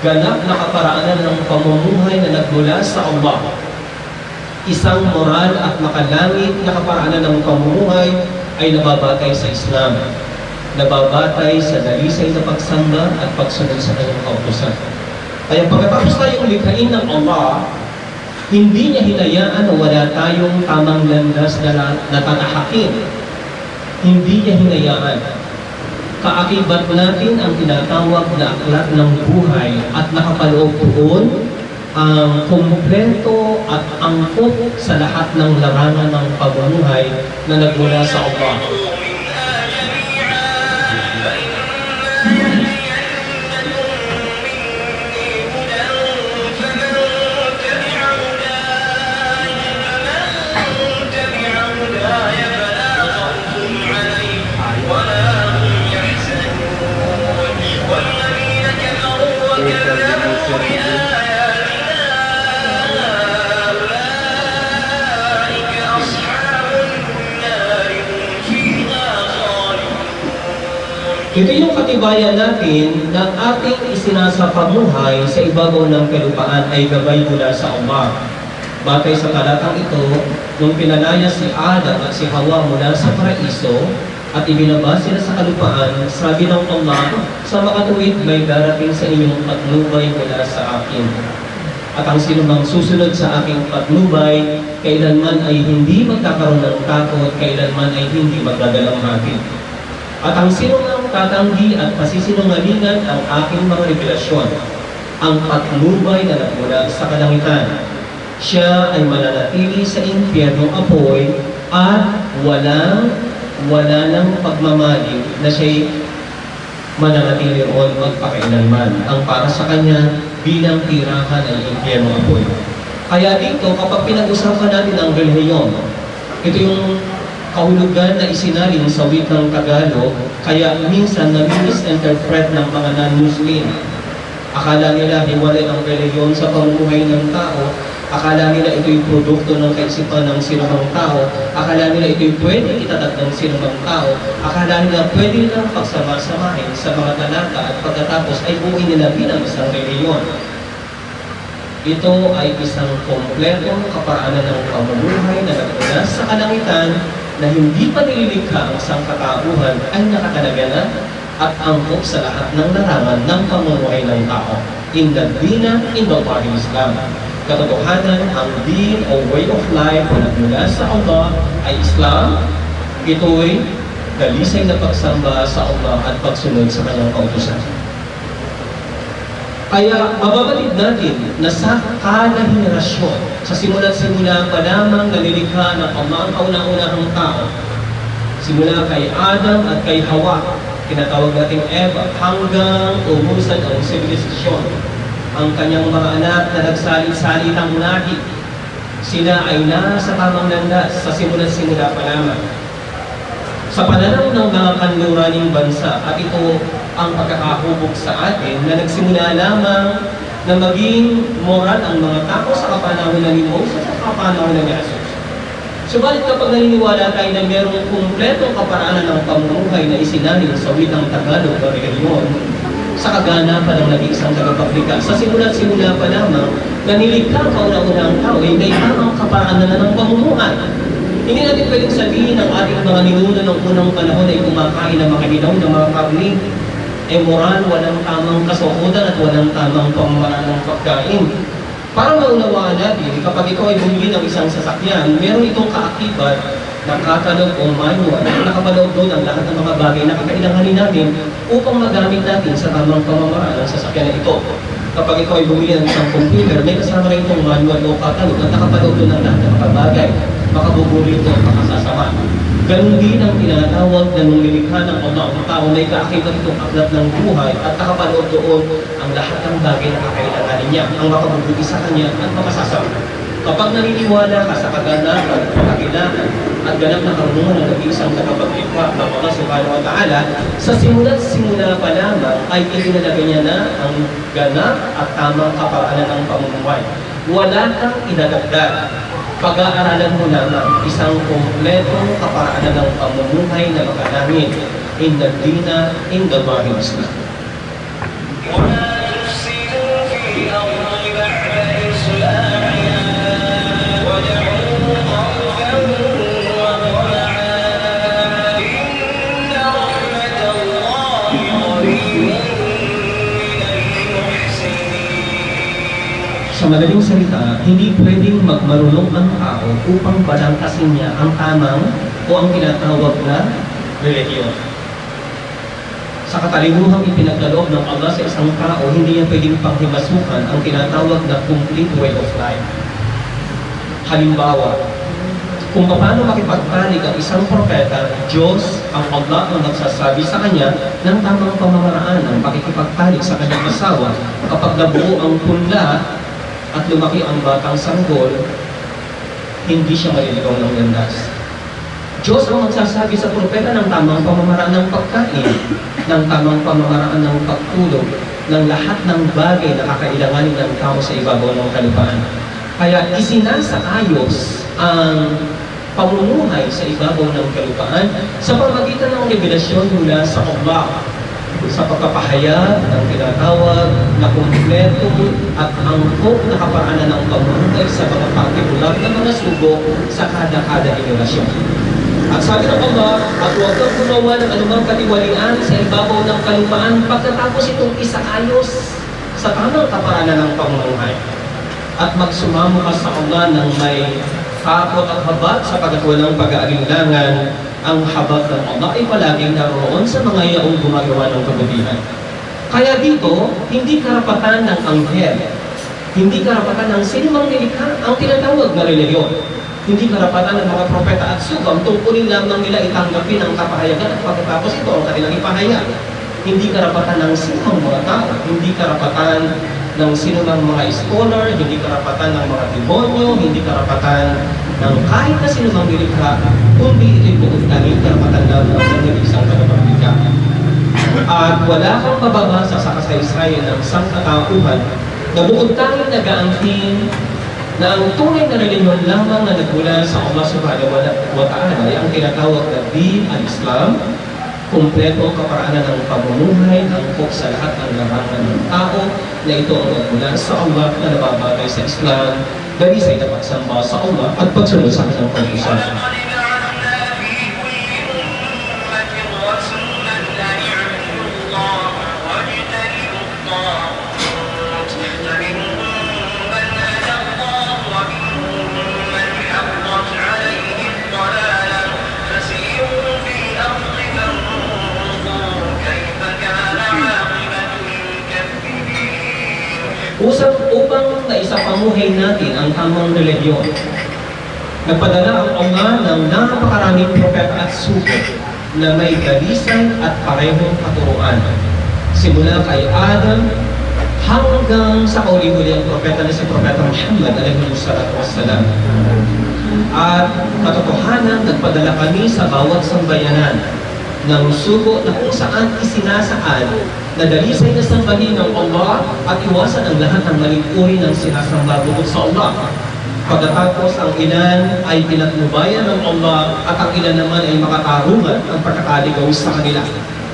ganap na kaparaanan ng pamumuhay na nagmula sa Allah. Isang moral at makalangit na kaparaanan ng pamumuhay ay nababatay sa Islam, nababatay sa dalisay na pagsamba at pagsunod sa kanyang kautusan. Kaya pagkatapos tayong likhain ng Allah, hindi niya hinayaan na wala tayong tamang landas na natatahakin. Hindi niya hinayaan. Kaakibat natin ang tinatawag na aklat ng buhay, at nakapaloob doon ang kumpleto at angkop sa lahat ng larangan ng pamumuhay na nagmula sa Allah. Ito yung katibayan natin na ating isinasapamuhay sa ibabaw ng kalupaan ay gabay mula sa Allah. Batay sa talatang ito, nung pinalaya si Adam at si Hawa mula sa paraiso at ibinaba sila sa kalupaan, sabi ng Allah, sa makatuwid may darating sa inyong patnubay mula sa akin. At ang sinumang susunod sa aking patnubay, kailanman ay hindi magkakaroon ng takot, kailanman ay hindi magdadalamhati. At ang sinumang tatanggi at pasisinungalingan ang aking mga revelasyon, ang patnubay na nagmula sa kalangitan. Siya ay mananatili sa impyernong apoy at wala ng pagmamali na siya'y mananatili roon magpakailanman. Ang para sa kanya bilang tirahan ay impyernong apoy. Kaya dito, kapag pinag-usapan natin ang relihiyon, ito yung kahulugan na isinalin sa wikang Tagalog, kaya minsan na-misinterpret ng mga non-Muslim. Akala nila hiwalay ang relihiyon sa pamumuhay ng tao, akala nila ito'y produkto ng kaisipan ng sinumang tao, akala nila ito'y pwede itatag ng sinumang tao, akala nila pwede nilang pagsama-samahin sa mga talata at pagkatapos ay buuin nila bilang isang relihiyon. Ito ay isang kompletong kaparaanan ng pamumuhay na nagmula sa kalangitan na hindi pa nililikha ang sangkatauhan ay nakatalaga na at angkop sa lahat ng larangan ng pamumuhay ng tao. In the Islam. Katotohanan, ang din o way of life na nagmula sa Allah ay Islam. Ito'y dalisay na pagsamba sa Allah at pagsunod sa kanyang kautusan. Kaya mababatid natin na sa kada henerasyon, sa simula't-simula pa lamang nalilikha ng Allah ang kauna-unahang tao, simula kay Adam at kay Hawa, tinatawag natin Eva, hanggang umusan ang sibilisasyon, ang kanyang mga anak na nagsalit-salitang lahi, sila ay nasa tamang landas sa simula't-simula pa lamang. Sa pananaw ng mga kanluraning bansa, at ito ang pagkakahubog sa atin na nagsimula lamang na maging moral ang mga tao sa kapanahon ni Moses at kapanahon ni Jesus. Subalit kapag naniniwala tayo na mayroong kumpletong kaparaanan ng pamumuhay na isinalin sa wikang Tagalog o relihiyon, sa kaganapan ng nag-iisang tagapaglikha, sa simula't-simula pa lamang, na nilikha ang kauna-unahang tao ay may tamang kaparaanan na ng pamumuhay. Hindi natin pwedeng sabihin ng ating mga ninuno ng unang panahon ay kumakain ng mga hilaw ng mga karni, moral, walang tamang kasuhudan at walang tamang pamamaraan ng pagkain. Para maunawaan natin, kapag ikaw ay bumili ng isang sasakyan, meron itong kaakibat na katalog o manual na nakapaloob doon ang lahat ng mga bagay na kakailanganin natin upang magamit natin sa tamang pamamaraan ng sasakyan na ito. Kapag ikaw ay bumili ng isang computer, may kasama rin itong manual o katalog na nakapaloob doon ang lahat ng mga bagay. Makabubuli ito at makasasama. Ganun din ang tinatawag na nung nilikha ng Allah ang tao na ikaakibat itong aklat ng buhay at nakapaloob doon ang lahat ng bagay na kakailanganin niya, ang makabubuti sa kanya at makasasama. Kapag naniniwala ka sa kaganapan, kakilangan at ganap na karunungan ng nag-iisang tagapaglikha ng Allah Subhanahu wa Ta'ala, sa simula pa lamang ay itinalagay niya na ang ganap at tamang kaparaanan ng pamumuhay. Wala kang idadagdag. Pag-aaralan mo lamang isang kompletong kaparaanan ng pamumuhay na makalangit in the Islam. Sa madaling salita, hindi pwedeng magmarunong ang tao upang balangkasin niya ang tamang o ang tinatawag na relihiyon. Sa katalinuhang ipinagkaloob ng Allah sa isang tao, hindi niya pwedeng panghimasukan ang tinatawag na complete way of life. Halimbawa, kung paano makipagpanig ang isang propeta, Diyos, ang Allah ang nagsasabi sa kanya ng tamang pamamaraan ng pakikipagpanig sa kanyang asawa kapag nabuo ang punla at lumaki ang batang sanggol, hindi siya maliligaw ng landas. Diyos ang magsasabi sa propeta ng tamang pamamaraan ng pagkain, ng tamang pamamaraan ng pagtulog, ng lahat ng bagay na kakailanganin ng tao sa ibabaw ng kalupaan. Kaya isinasaayos ang pamumuhay sa ibabaw ng kalupaan sa pamagitan ng revelasyon mula sa Allah. sa pagpapahayag ng tinatawag na kumpleto at angkop na kaparaanan ng pamumuhay sa mga partikular na mga sugo sa kada-kada henerasyon. At sabi ng Allah, at huwag kang gumawa ng anumang katiwalian sa ibabaw ng kalupaan pagkatapos itong isaayos sa tamang kaparaanan ng pamumuhay. At magsumamo ka sa Allah ng may takot at habag sapagat walang pag-aalinlangan. Ang habag ng Allah ay palaging naroon sa mga yaong gumagawa ng kabutihan. Kaya dito, hindi karapatan ng anghel, hindi karapatan ng sinumang nilikha ang tinatawag na reliyon. Hindi karapatan ng mga propeta at sugam tungkulin lamang nila itanggapin ang kapahayagan at pagkatapos ito ang kanilang ipahayag. Hindi karapatan ng sinumang mga tao, hindi karapatan ng sinumang mga scholar, hindi karapatan ng mga demonyo, hindi karapatan ng kahit na sinumang nilikha, kundi ito'y buong tanging karapatan lamang ng isang tagapaglikha. At wala kang mababasa sa kasaysayan ng sangkatauhan na buong tanging nag-aangkin na ang tunay na reliyon lamang na nagmula sa Allah subhanahu wa ta'ala ay ang tinatawag na Din al-Islam, kumpleto ang kaparaanan ng pamumuhay, angkop sa lahat ng larangan ng tao na ito ang nagmula sa Allah na nababatay sa Islam, dahil sa'y napagsamba sa Allah at pagsunod sa kanyang pag-usap. Upang naisapamuhay natin ang tamang reliyon, nagpadala ang Allah ng napakaraming propeta at sugo na may dalisay at parehong katuruan. Simula kay Adam hanggang sa kauli-uling propeta na si Propeta Muhammad alaihi salatu wassalam. At katotohanan, nagpadala kami sa bawat sambayanan ng sugo na kung saan isinasaad na dalisay na sambahin ng Allah at iwasan ang lahat ng maling uri ng sinasamba bukod sa Allah. Pagkatapos ang ilan ay pinatnubayan ng Allah at ang ilan naman ay makatarungan ang pagkakaligaw sa kanila.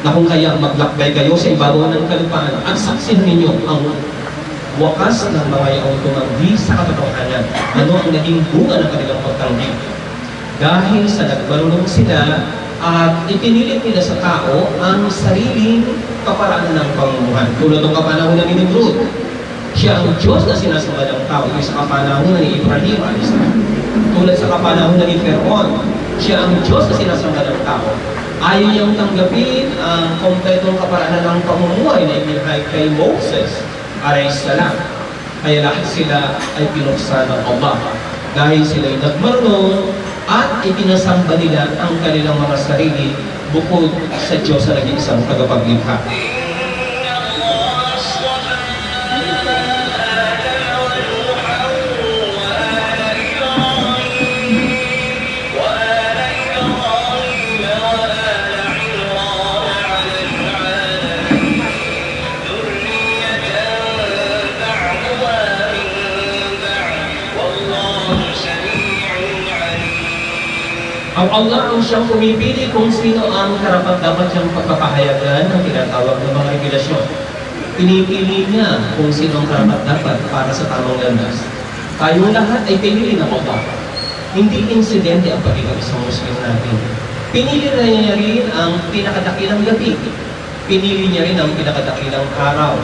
Na kung kaya maglakbay kayo sa ibabaw ng kalupaan at saksihan ninyo ang wakas ng mga yaong tumanggi sa katotohanan. Ano ang naging bunga ng kanilang pagtanggi? Dahil sa nagmarunong sila at ipinilit nila sa tao ang sariling kaparaanan ng pamumuhan. Tulad ng kapanahunan ni Nimrod, siya ang Diyos na sinasamba ng tao. Ito sa kapanahunan ni Ibrahim a.s. Tulad sa kapanahunan ni Pharaoh, siya ang Diyos na sinasamba ng tao. Ayaw niyang tanggapin ang kompletong kaparaanan ng pamumuhay na ibinigay kay Moses a.s. Kaya lahat sila ay pinuksan ng Allah. Dahil sila'y nagmarunong at itinasamba nila ang kanilang mga sarili bukod sa Diyos na nag-iisang tagapaglikha. Ang Allah ang siyang pumipili kung sino ang karapat-dapat siyang pagpapahayagan ng tinatawag ng mga regulasyon. Pinipili niya kung sino ang karapat-dapat para sa tamang landas. Tayong lahat ay pinili ng Allah. Hindi insidente ang pagiging isang Muslim natin. Pinili na niya rin ang pinakadakilang gabi. Pinili niya rin ang pinakadakilang araw.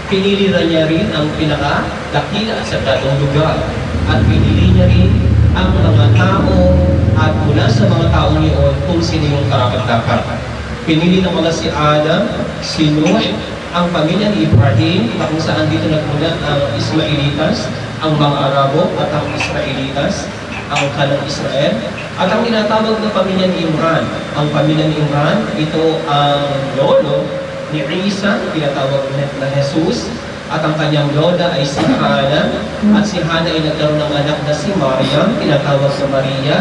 Pinili na niya rin ang pinakadakila sa datong lugar. At pinili niya rin ang mga tao at mula sa mga taong iyon kung sino yung karapat-dapat. Pinili ng mga si Adam, si Nuh, ang pamilya ni Ibrahim, kung saan dito nagmula ang Ismailitas, ang mga Arabo at ang Israelitas, ang kanang Israel, at ang tinatawag na pamilya ni Imran. Ang pamilya ni Imran, ito ang lolo ni Isa, tinatawag na Jesus, at ang kanyang lola ay si Hana, at si Hana ay nagkaroon ng anak na si Maryam, tinatawag na Maria,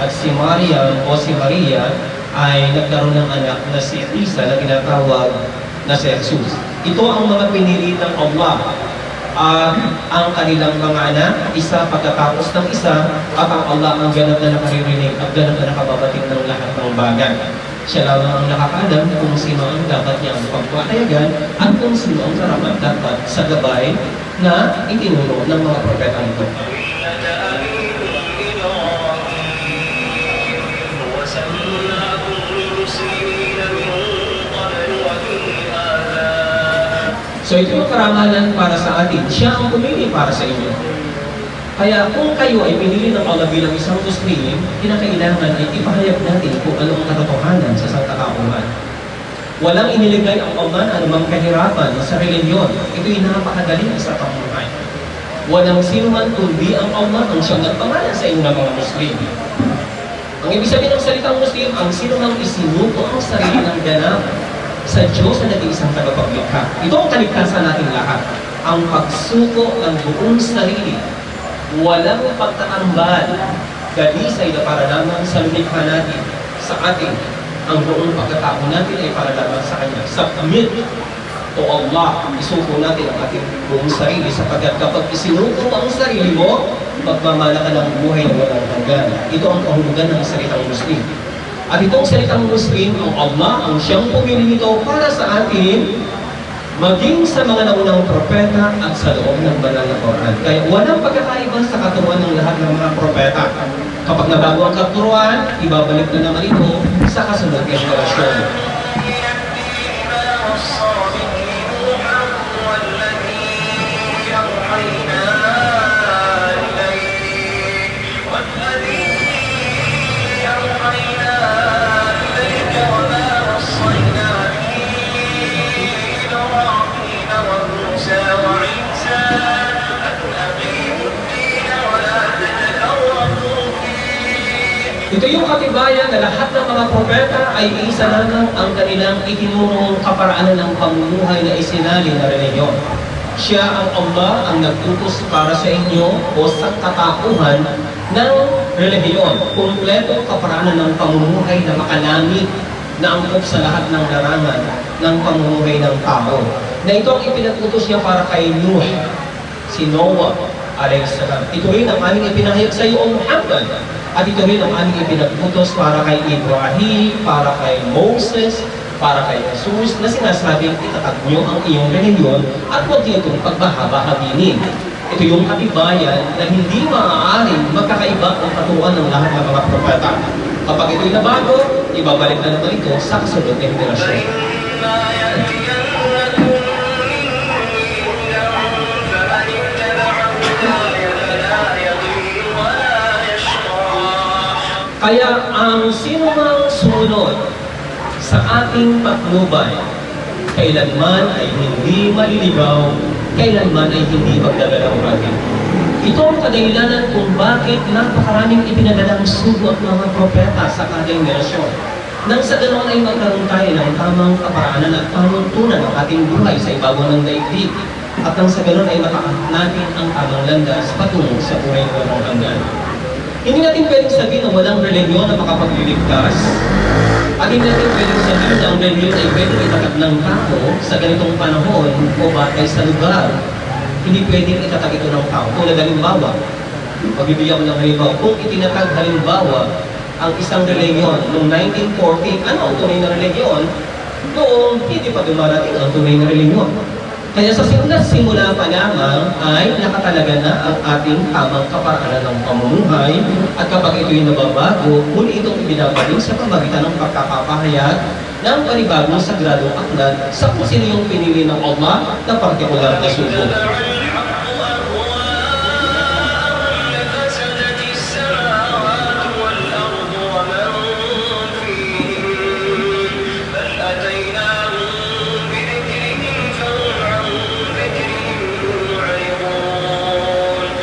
at si Maryam o si Maria ay nagkaroon ng anak na si Isa na tinatawag na si Jesus. Ito ang mga pinili ng Allah. Ang kanilang mga anak, isa pagkatapos ng isa, at ang Allah ang ganap na nakaririnig at ganap na nakababating ng lahat ng bagay. Siya lamang ang nakakaalam kung sino ang dapat niyang pagpapayagan at kung sino ang karapat dapat sa gabay na itinuro ng mga propeta nito. So ito yung karangalan para sa atin. Siya ang pumili para sa inyo. Kaya kung kayo ay pinili ng Allah bilang isang Muslim, kinakailangan ay ipahayag natin kung ano ang katotohanan sa sangkatauhan. Walang iniligay ang Allah na anumang kahirapan sa reliyon. Ito'y napakadali sa pamumuhay. Walang sino man kundi ang Allah ang siyang nagpangalan sa inyo ng mga Muslim. Ang ibig sabihin ng salitang Muslim, ang sino mang isinuko ang sarili ng ganap sa Diyos na nag-iisang tagapaglikha. Ito ang kaligtasan natin lahat. Ang pagsuko ng buong sarili. Walang pagtatambal. Galisay na para lamang sa lumikha natin, sa atin. Ang buong pagkatao natin ay para lamang sa Kanya. Submit to Allah. Isuko natin ang ating buong sarili sapagkat kapag isinuko ang sarili mo, magmamala ka ng buhay na walang hanggan. Ito ang kahulugan ng salitang Muslim. At itong salitang Muslim, ang Allah, ang siyang pumili nito para sa atin, maging sa mga naunang propeta at sa loob ng banal na Quran. Kaya walang pagkakaiba sa katuruan ng lahat ng mga propeta. Kapag nabago ang katuruan, ibabalik na naman ito sa kasunod na henerasyon. Ito yung katibayan na lahat ng mga propeta ay isa lamang ang kanilang itinurong kaparaanan ng pamumuhay na isinali na reliyon. Siya ang Allah ang nagtutos para sa inyo o sa katauhan ng reliyon. Kumpleto kaparaanan ng pamumuhay na makalangit na angkop sa lahat ng larangan ng pamumuhay ng tao. Na ito ang ipinatutos niya para kay Nuh, si Noah, alayhisalam. Ito rin ang aming ipinahayag sa iyo, O Muhammad. At ito rin ang aming ipinagputos para kay Ibrahim, para kay Moses, para kay Jesus, na sinasabing itatag niyo ang iyong reliyon at huwag niyo itong pagbahabahaginin. Ito yung katibayan na hindi maaaring magkakaiba ang katuruan ng lahat ng mga propeta. Kapag ito'y nabago, ibabalik na naman ito sa kasunod na henerasyon. Kaya ang sino mang sumunod sa ating patnubay, kailanman ay hindi maliligaw, kailanman ay hindi magdagalaw atin. Ito ang kadahilanan kung bakit napakaraming ipinadalang sugo at mga propeta sa kada henerasyon. Nang sa ganoon ay magkaroon tayo ng tamang kaparaanan at panuntunan ng ating buhay sa ibabaw ng daigdig. At nang sa ganoon ay matakat natin ang tamang landas patungo sa buhay ng walang hanggan. Hindi natin pwedeng sabihin na walang reliyon na makapagliligtas. At hindi natin pwedeng sabihin na ang reliyon ay pwedeng itatag ng tao sa ganitong panahon o batay sa lugar. Hindi pwedeng itatag ito ng tao. Tulad halimbawa, pagbibigyan ko ng halimbawa, kung itinatag halimbawa ang isang reliyon noong 1940, ano ang tunay na reliyon? Noong hindi pa dumarating ang tunay na reliyon. Kaya sa simula pa lamang ay nakatalaga na ang ating tamang kaparaanan ng pamumuhay at kapag ito'y nababago, muli itong ibinabalik sa pamagitan ng pagkakapahayag ng panibagong sagradong aklat sa kung sino yung pinili ng Allah na partikular na sugo.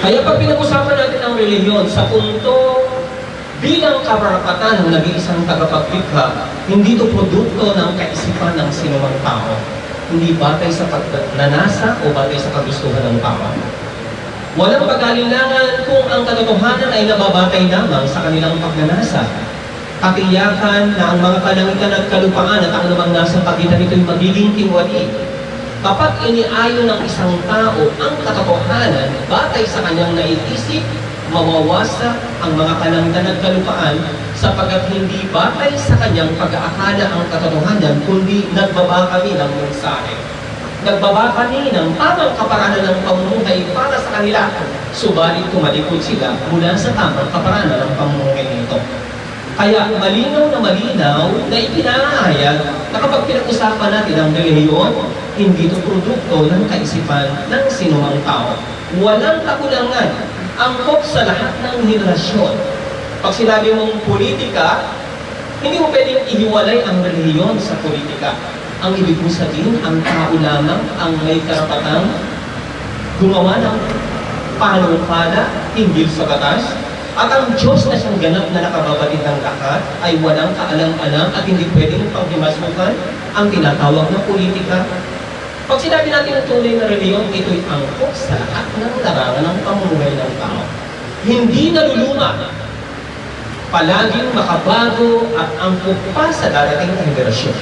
Kaya pag pinag-usapan natin ang reliyon sa punto bilang karapatan ng nag-iisang tagapaglikha, hindi ito produkto ng kaisipan ng sinumang tao. Hindi batay sa pagnanasa o batay sa kagustuhan ng tao. Walang pag-alinlangan kung ang katotohanan ay nababatay lamang sa kanilang pagnanasa. Katiyakan na ang mga kalangitan at kalupaan at ang namang nasa pagitan nito'y magiging tiwali. Kapag iniayon ng isang tao ang katotohanan batay sa kanyang naiisip, mawawasak ang mga kalangitan at kalupaan sapagkat hindi batay sa kanyang pag-aakala ang katotohanan, kundi nagbaba kami ng mensahe. Nagbaba kami ng tamang kaparanan ng pamumuhay para sa kanila, subalit tumalikod sila mula sa tamang kaparanan ng pamumuhay nito. Kaya malinaw na ipinahayag na kapag pinag-usapan natin ang relihiyon, hindi ito produkto ng kaisipan ng sinumang tao. Walang kakulangan, angkop sa lahat ng henerasyon. Pag sinabi mong politika, hindi mo pwedeng ihiwalay ang relihiyon sa politika. Ang ibig mo sabihin, ang tao lamang ang may karapatang gumawa ng panukala hinggil sa batas, at ang Diyos na siyang ganap na nakababatid ng lahat ay walang kaalam-alam at hindi pwedeng panghimasukan ang tinatawag na politika. Pag sinabi natin ang tunay na reliyon, ito'y angkop sa lahat ng larangan ng pamumuhay ng tao. Hindi naluluma, palaging makabago at angkop pa sa darating na henerasyon.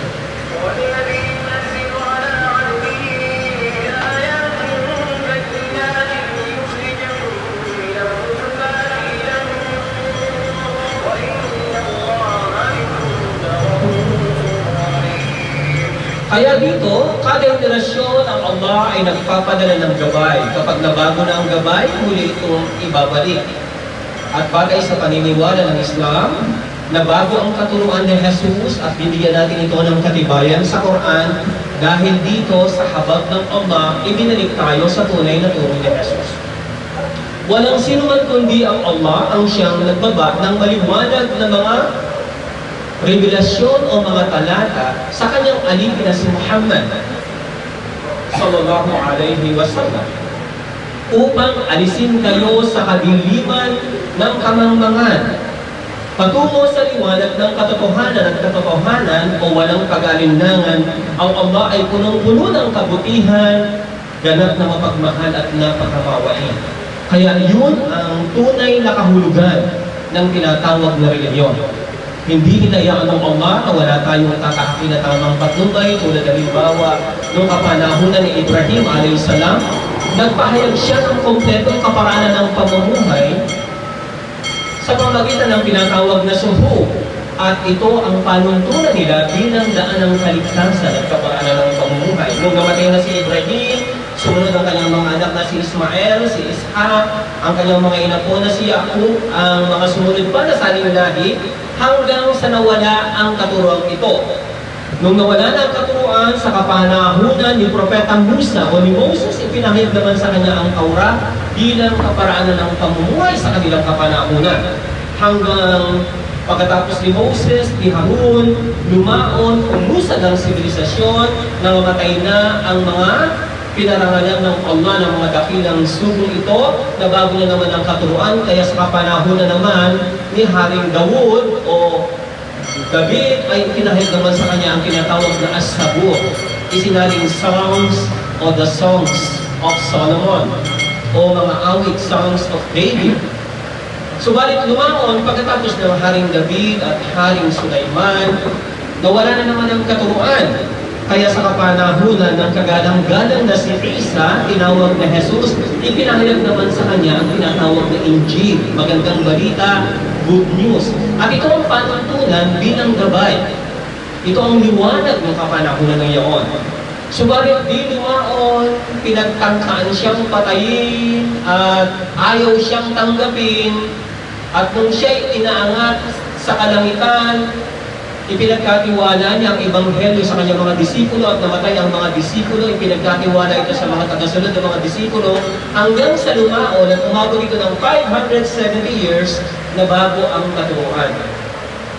Kaya dito, kada henerasyon ang Allah ay nagpapadala ng gabay. Kapag nabago na ang gabay, muli itong ibabalik. At bagay sa paniniwala ng Islam, nabago ang katuruan ni Jesus at bibigyan natin ito ng katibayan sa Quran dahil dito sa habag ng Allah, ibinalik tayo sa tunay na turo ni Jesus. Walang sino man kundi ang Allah ang siyang nagbaba ng maliwanag na mga revelasyon o mga talata sa kanyang alipin na si Muhammad sallallahu alaihi wasallam upang alisin kayo sa kadiliman ng kamangmangan patungo sa liwanag ng katotohanan at katotohanan o walang pag-alinlangan. Ang Allah ay punong-puno ng kabutihan, ganap na mapagmahal at napakamawain. Kaya yun ang tunay na kahulugan ng tinatawag na relihiyon. Hindi hinayaan ng Allah na wala tayong tatahakin na tamang patnubay tulad halimbawa noong kapanahunan ni Ibrahim a.s. Nagpahayag siya ng kompletong kaparanan ng pamumuhay sa pamagitan ng pinatawag na suho. At ito ang panuntunan nila bilang daan ng kaligtasan at kaparanan ng pamumuhay. Nung namatay na si Ibrahim, sumunod ang kanyang mga anak na si Ismael, si Ishaq, ang kanyang mga ina po na si Yaqub, ang mga sumunod pa na saling lahi, hanggang sa nawala ang katuruan ito. Nung nawala na ang katuruan sa kapanahunan ni Propeta Musa o ni Moses, ipinahayag naman sa kanya ang Taurah bilang kaparaanan ng pamumuhay sa kanilang kapanahunan. Hanggang pagkatapos ni Moses, ni Harun, lumaon, umusad ang sibilisasyon, namatay na ang mga pinarangalan ng Allah ng mga dakilang sugong ito, na bago na naman ang katuruan, kaya sa kapanahon na naman ni Haring Dawud o David ay pinahid naman sa kanya ang tinatawag na As-Sabur, isinaling songs o the songs of Solomon o mga awit, songs of David. Subalit lumaon pagkatapos ng Haring David at Haring Sulaiman, nawala na naman ang katuruan. Kaya sa kapanahunan ng kagalang-galang na si Isa, tinawag na Jesus, ipinahayag naman sa kanya ang tinatawag na Injil, magandang balita, good news. At ito ang panuntunan bilang gabay. Ito ang liwanag ng kapanahunan ng iyon. Subalit di lumaon, pinagtangkaan siyang patayin at ayaw siyang tanggapin. At nung siya'y inaangat sa kalangitan, ipinagkatiwala niya ang ebanghelyo sa kanyang mga disipulo at namatay ang mga disipulo. Ipinagkatiwala ito sa mga tagasunod ng mga disipulo hanggang sa lumaon at umabot ito ng 570 years na bago ang katuruan.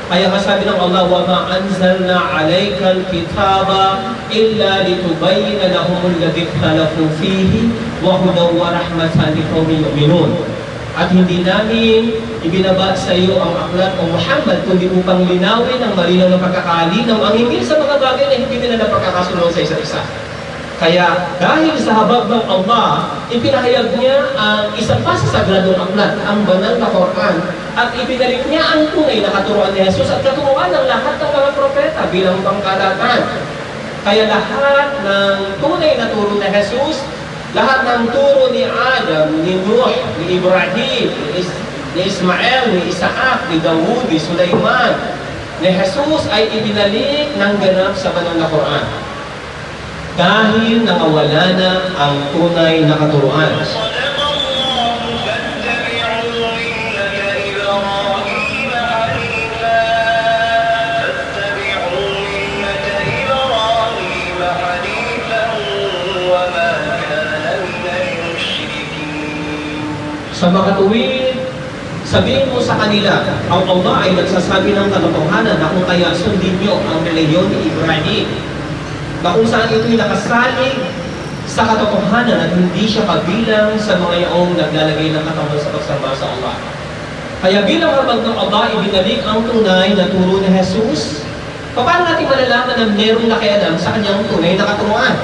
Kaya kasabi ng Allah, وَمَا أَنزَلْنَا عَلَيْكَ الْكِتَابَ إِلَّا لِتُبَيِّنَ لَهُمُ الَّذِي اخْتَلَفُوا فِيهِ وَهُدًى وَرَحْمَةً لِقَوْمٍ يُؤْمِنُونَ. At hindi namin ibinaba sa iyo ang aklat o Muhammad kundi upang linawin ang malinaw na pagkakalinaw ang hinggil sa mga bagay na hindi nila napagkakasunod sa isa't isa. Kaya dahil sa habag ng Allah, ipinahayag niya ang isang pa sa sagradong aklat, ang banal na Quran, at ibinalik niya ang tunay na katuruan ni Jesus at katuruan ng lahat ng mga propeta bilang pangkalatan. Kaya lahat ng tunay na turo ni Jesus, lahat ng turo ni Adam, ni Nuh, ni Ibrahim, ni ni Ismael, ni Isaac, ni Dawud, ni Sulaiman, ni Jesus ay ibinalik ng ganap sa banal na Quran. Dahil nakawala na ang tunay na katuruan. صدق الله فاتبعوا ملة إبراهيم حنيفا وما كان من المشركين. Sa makatuwid, sabihin mo sa kanila, ang Allah ay nagsasabi ng katotohanan na kung kaya sundin nyo ang reliyon ni Ibrahim, na kung saan ito'y nakasalig sa katotohanan at hindi siya kabilang sa mga yaong naglalagay ng katawan sa pagsamba sa Allah. Kaya bilang habag ng Allah, ibinalik ang tunay na turo ni Jesus. Paano natin malalaman na meron nakialam sa kanyang tunay na katuruan?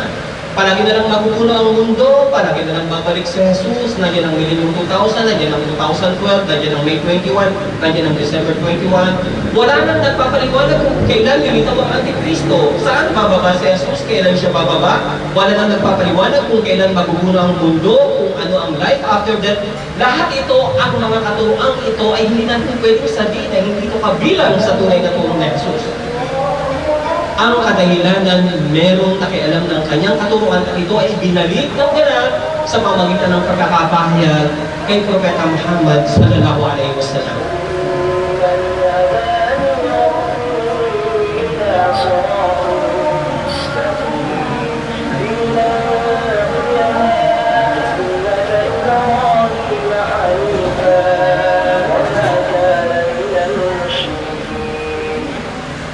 Palagi na lang magugulo ang mundo, palagi na lang babalik si Jesus, nandiyan ang Millennium 2000, nandiyan ang 2012, nandiyan ang May 21, nandiyan ang December 21. Wala nang nagpapaliwanag kung kailan lumitaw ang Antikristo. Saan bababa si Jesus? Kailan siya bababa? Wala nang nagpapaliwanag kung kailan magugulo ang mundo, kung ano ang life after death. Lahat ito, ang mga katuruang ito ay hindi natin pwedeng sabihin na hindi ito kabilang sa tunay na turo ni Jesus. Ang kadahilanan merong nakialam ng kanyang katuruan at ito ay binalik ng ganap sa pamamagitan ng pagkakapahayag kay Propeta Muhammad sallallahu alaihi wasallam.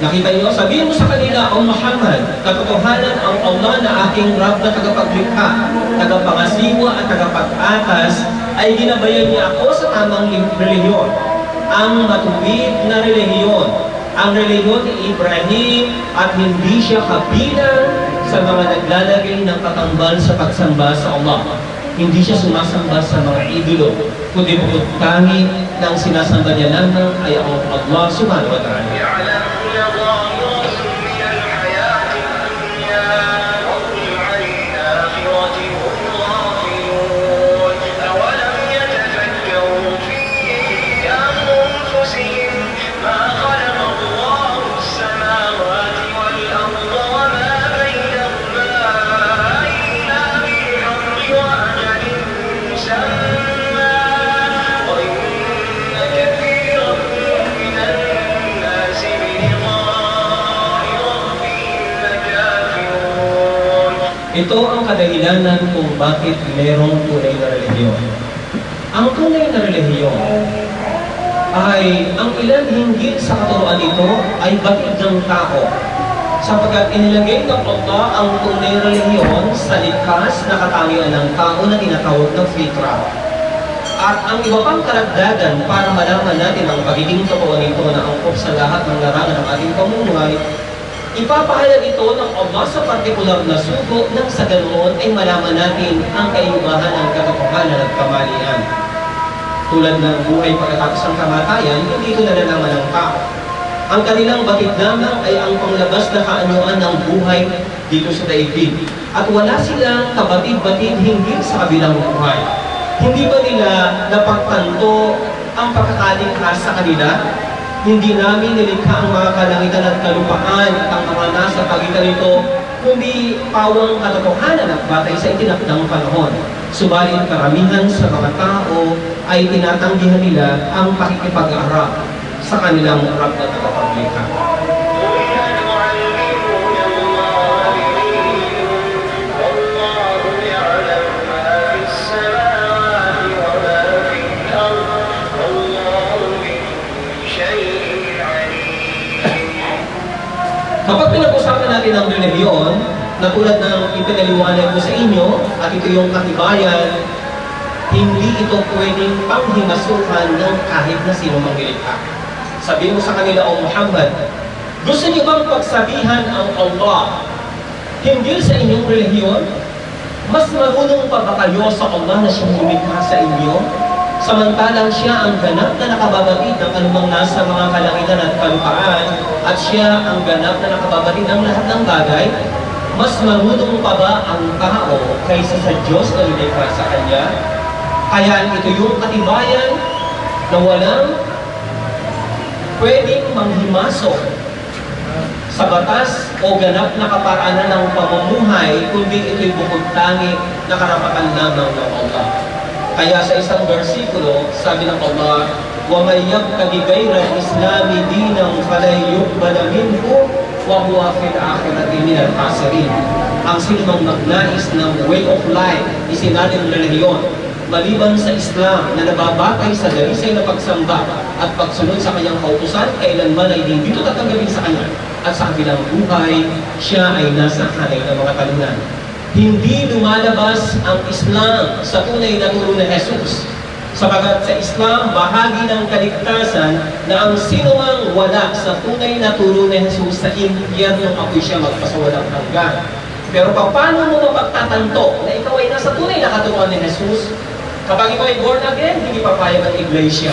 Nakita niyo, sabihin mo sa kanila, O Muhammad, katotohanan ang Allah na aking Rab na tagapaglikha, tagapangasiwa at tagapag-atas ay ginabayan niya ako sa tamang relihiyon, ang matuwid na relihiyon, ang relihiyon ni Ibrahim at hindi siya kabilang sa mga naglalagay ng katambal sa pagsamba sa Allah. Hindi siya sumasamba sa mga idolo, kundi bukod tangi na ang sinasamba niya lamang ay ang Allah subhanahu wa ta'ala. Ito ang kadahilanan kung bakit merong tunay na relihiyon. Ang tunay na relihiyon ay ang ilan hinggil sa katuruan nito ay batid ng tao, sapagkat inilagay ng Allah ang tunay na relihiyon sa likas na katangian ng tao na tinatawag ng fitra. At ang iba pang karagdagan para malaman natin ang pagiging totoo nito na angkop sa lahat ng larangan ng ating pamumuhay, ipapahayag ito ng Allah sa partikular na sugo nang sa ganoon ay malaman natin ang kaibahan ng katotohanan at kamalian. Tulad ng buhay pagkatapos ng kamatayan, hindi ito nalalaman ng tao. Ang kanilang batid lamang ay ang panglabas na kaanyuan ng buhay dito sa daigdig. At wala silang kabatid-batid hinggil sa kabilang buhay. Hindi ba nila napagtanto ang pagkakalikha sa kanila? Hindi namin nilikha ang mga kalangitan at kalupaan at ang mga nasa pagitan nito, kundi pawang katotohanan at batay sa itinakdang panahon. Subalit karamihan sa mga tao ay tinatanggihan nila ang pakikipag-arap sa kanilang Rab na tagapaglikha. Kapag pinag-usapan natin ang relihiyon, na tulad ng ipinaliwanag ko sa inyo, at ito yung katibayan, hindi ito pwedeng panghimasukan ng kahit na sino mang nilikha. Sabihin mo sa kanila, O Muhammad, gusto niyo bang pagsabihan ang Allah hinggil sa inyong relihiyon? Mas marunong pa ba kayo sa Allah na siyang lumikha sa inyo? Samantalang siya ang ganap na nakababatid ng anumang nasa mga kalangitan at kalupaan, at siya ang ganap na nakababatid ng lahat ng bagay, mas marunong pa ba ang tao kaysa sa Diyos na lumikha sa Kanya? Kaya ito yung katibayan na walang pwedeng manghimasok sa batas o ganap na kaparaanan ng pamumuhay, kundi ito'y bukod tangi na karapatan lamang ng Allah. Kaya sa isang versikulo, sabi ng Allah, وَمَنْ يَبْتَغِ غَيْرَ الْإِسْلَامِ دِينًا فَلَنْ يُقْبَلَ مِنْهُ وَهُوَ فِي الْآخِرَةِ مِنَ الْخَاسِرِينَ. Ang sinumang nagnais ng way of life, isinaling reliyon, maliban sa Islam na nababatay sa dalisay na pagsamba at pagsunod sa kanyang kautusan, kailanman ay hindi ito tatanggapin sa kanya. At sa kabilang buhay, siya ay nasa hanay ng mga talunan. Hindi lumalabas ang Islam sa tunay na turo ni Jesus. Sapagat sa Islam, bahagi ng kaligtasan na ang sinumang wala sa tunay na turo ni Jesus sa impyerno ako'y siya magpasawalang hanggan. Pero paano mo mapagtatanto na ikaw ay nasa tunay na katuruan ni Jesus? Kapag ikaw ay born again, hindi papayag ang iglesia.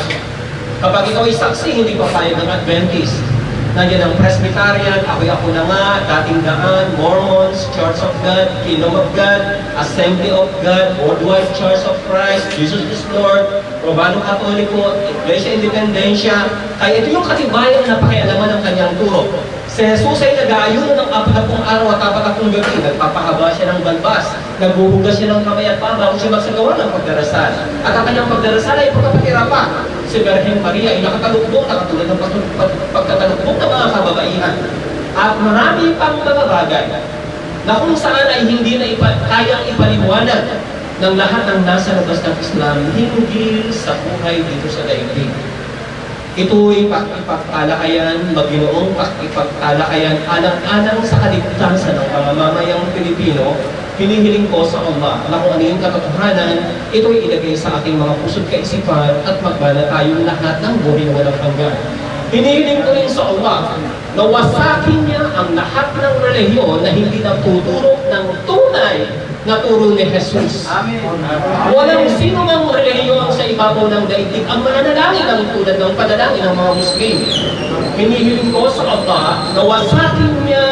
Kapag ikaw ay saksi, hindi papayag ng Adventist. Nandiyan ang Presbyterian, ako na nga, dating daan, Mormons, Church of God, Kingdom of God, Assembly of God, Worldwide Church of Christ, Jesus is Lord, Romano Katoliko, Iglesia Independencia. Kaya ito yung katibayan na pakialaman ng kanyang turo. Si Jesus ay nag-aayuno ng 40 araw at 40 gabi. Nagpapahaba siya ng balbas. Nagbuhugas siya ng kamay at paa bago siya magsagawa ng pagdarasal. At ang kanyang pagdarasal ay pagkapatirapan. Si Birhen Maria ay nakatalukbong, nakatulad ng pagkatalukbong ng mga kababaihan. At marami pang mga bagay na kung saan ay hindi na kayang ipaliwanag ng lahat ng nasa labas ng Islam hinggil sa buhay dito sa daigdig. Ito'y pag-ipagtalakayan, maginoong pag-ipagtalakayan alang-alang sa kaligtasan ng mga mamayang Pilipino. Hinihiling ko sa Allah na kung ano yung katotohanan, ito'y ilagay sa ating mga puso't kaisipan at magbala tayong lahat ng buhay na walang hanggan. Hinihiling ko rin sa Allah na wasakin niya ang lahat ng relihiyon na hindi nagtuturo ng tunay na turo ni Jesus. Amen. Walang sino mang relihiyon sa ibabaw ng daigdig ang mananalangin ng tulad ng panalangin ng mga Muslim. Hinihiling ko sa Allah na wasakin niya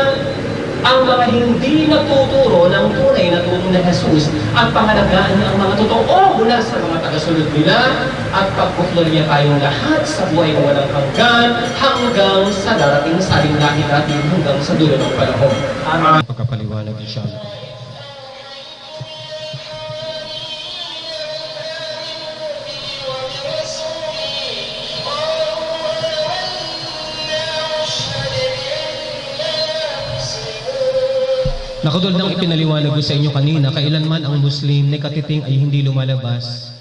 ang mga hindi natuturo ng tunay na turo ni Jesus at pangalagaan niya ang mga totoo mula sa mga tagasunod nila at pagbuklod niya tayong lahat sa buhay na walang hanggang sa darating sa rinlahi natin hanggang sa dulo ng panahon. Amen. Pagkapaliwanag inshallah. Nakatulad ng ipinaliwanag ko sa inyo kanina, kailanman ang Muslim na katiting ay hindi lumalabas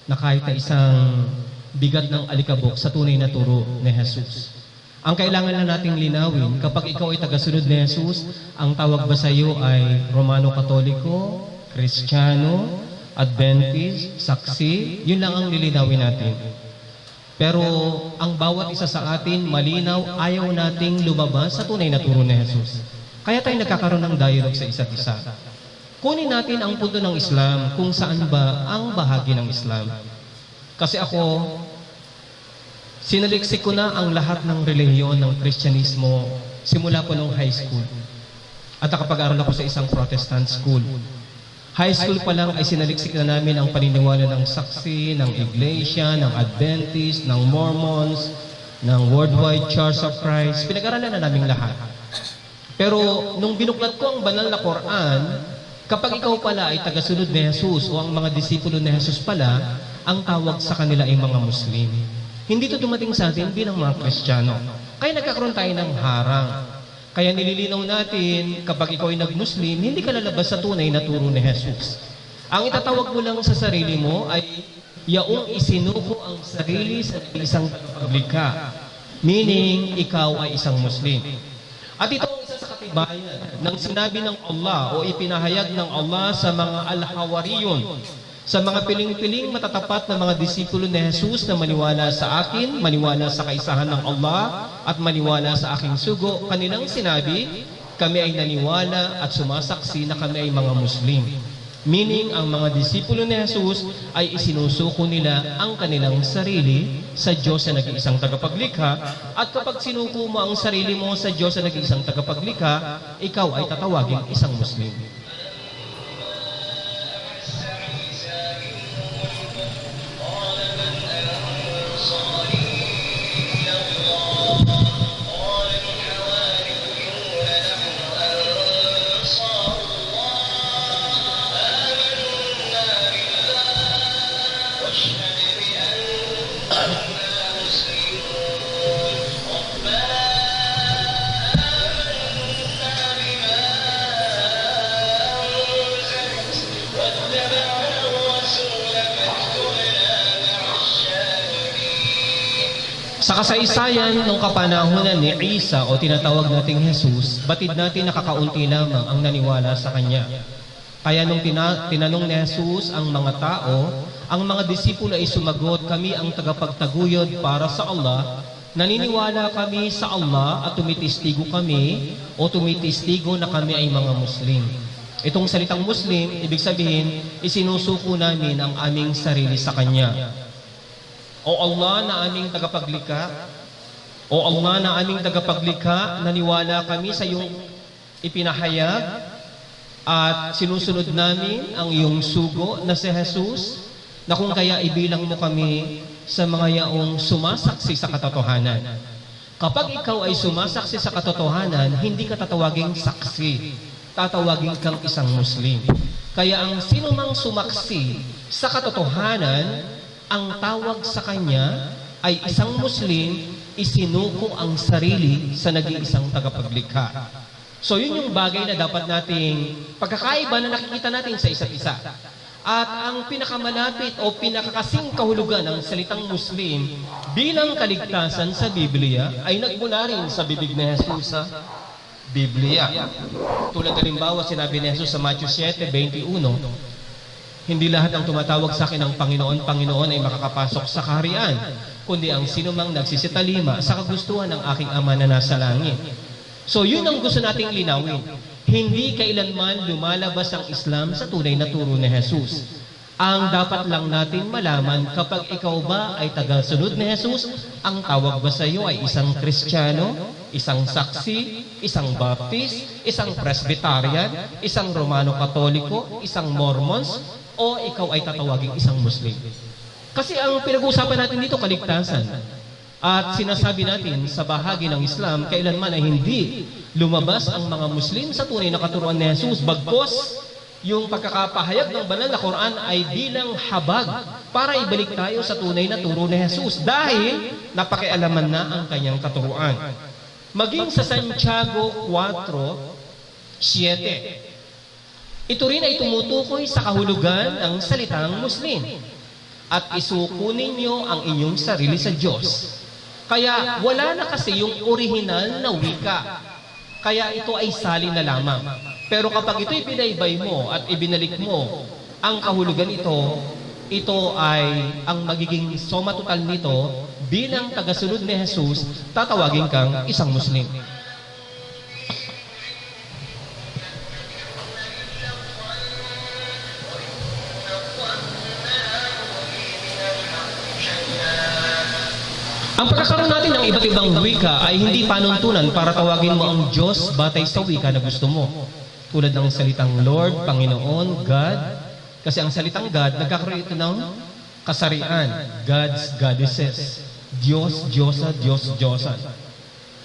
na kahit na isang bigat ng alikabok sa tunay na turo ni Jesus. Ang kailangan lang nating linawin, kapag ikaw ay tagasunod ni Jesus, ang tawag ba sa iyo ay Romano Katoliko, Kristiyano, Adventist, Saksi, yun lang ang lilinawin natin. Pero ang bawat isa sa atin, malinaw, ayaw nating lumabas sa tunay na turo ni Jesus. Kaya tayo nagkakaroon ng dialogue sa isa't isa. Kunin natin ang punto ng Islam kung saan ba ang bahagi ng Islam. Kasi ako, sinaliksik ko na ang lahat ng relihiyon ng Kristyanismo simula po nung high school. At nakapag-aral ako sa isang Protestant school. High school pa lang ay sinaliksik na namin ang paniniwala ng Saksi, ng Iglesia, ng Adventist, ng Mormons, ng Worldwide Church of Christ. Pinag-aralan na namin lahat. Pero nung binuklat ko ang banal na Quran, kapag ikaw pala ay tagasunod ni Jesus o ang mga disipulo ni Jesus pala, ang tawag sa kanila ay mga Muslim. Hindi ito dumating sa atin bilang mga Kristiyano. Kaya nagkakaroon tayo ng harang. Kaya nililinaw natin, kapag ikaw ay nag-Muslim, hindi ka lalabas sa tunay na turo ni Jesus. Ang itatawag mo lang sa sarili mo ay yaong isinuko ang sarili sa isang tagapaglikha. Meaning, ikaw ay isang Muslim. At ito ang isa sa katibayan ng sinabi ng Allah o ipinahayag ng Allah sa mga al-Hawariyon, sa mga piling-piling matatapat na mga disipulo ni Jesus na maniwala sa akin, maniwala sa kaisahan ng Allah, at maniwala sa aking sugo. Kanilang sinabi, kami ay naniwala at sumasaksi na kami ay mga Muslim. Meaning, ang mga disipulo ni Jesus ay isinusuko nila ang kanilang sarili sa Diyos na nag-iisang tagapaglikha. At kapag sinuko mo ang sarili mo sa Diyos na nag-iisang tagapaglikha, ikaw ay tatawaging isang Muslim. kasaysayan ng kapanahunan ni Isa o tinatawag nating Jesus, batid natin nakakaunti lamang ang naniwala sa Kanya. Kaya nung tinanong ni Jesus ang mga tao, ang mga disipulo ay sumagot, kami ang tagapagtaguyod para sa Allah, naniniwala kami sa Allah at tumitistigo kami o tumitistigo na kami ay mga Muslim. Itong salitang Muslim, ibig sabihin, isinusuko namin ang aming sarili sa Kanya. O Allah na aming tagapaglikha, O Allah na aming tagapaglikha, naniwala kami sa iyong ipinahayag at sinusunod namin ang iyong sugo na si Jesus, na kung kaya ibilang mo kami sa mga yaong sumasaksi sa katotohanan. Kapag ikaw ay sumasaksi sa katotohanan, hindi ka tatawaging saksi, tatawagin kang isang Muslim. Kaya ang sinumang sumaksi sa katotohanan, ang tawag sa kanya ay isang Muslim, isinuko ang sarili sa nag-iisang tagapaglikha. So yun yung bagay na dapat nating pagkakaiba na nakikita natin sa isa't isa. At ang pinakamalapit o pinakakasing kahulugan ng salitang Muslim bilang kaligtasan sa Biblia ay nagmula rin sa bibig ni Jesus sa Biblia. Tulad halimbawa sinabi ni Jesus sa Matthew 7:21, hindi lahat ng tumatawag sa akin ng Panginoon, Panginoon ay makakapasok sa kaharian, kundi ang sinumang nagsisitalima sa kagustuhan ng aking Ama na nasa langit. So yun ang gusto nating linawin. Hindi kailanman lumalabas ang Islam sa tunay na turo ni Jesus. Ang dapat lang natin malaman kapag ikaw ba ay tagasunod ni Jesus, ang tawag ba sa iyo ay isang Kristiyano, isang saksi, isang Baptist, isang Presbyterian, isang Romano Katoliko, isang Mormons, o ikaw ay tatawaging isang Muslim. Kasi ang pinag-uusapan natin dito, kaligtasan. At sinasabi natin sa bahagi ng Islam, kailanman ay hindi lumabas ang mga Muslim sa tunay na katuruan ni Jesus, bagkos yung pagkakapahayag ng banal na Quran ay bilang habag para ibalik tayo sa tunay na turo ni Jesus dahil napakialaman na ang kanyang katuruan. Maging sa Santiago 4:7, ito rin ay tumutukoy sa kahulugan ng salitang Muslim. At isuko ninyo ang inyong sarili sa Diyos. Kaya wala na kasi yung orihinal na wika. Kaya ito ay salin na lamang. Pero kapag ito'y pinaybay mo at ibinalik mo ang kahulugan ito ay ang magiging soma total nito bilang tagasunod ni Jesus, tatawagin kang isang Muslim. Ang pagkakaroon natin ng iba't ibang wika ay hindi panuntunan para tawagin mo ang Diyos batay sa wika na gusto mo. Tulad ng salitang Lord, Panginoon, God. Kasi ang salitang God, nagkakaroon ito ng kasarian. Gods, goddesses. Diyos, Diyosa, Diyos, Diyosan.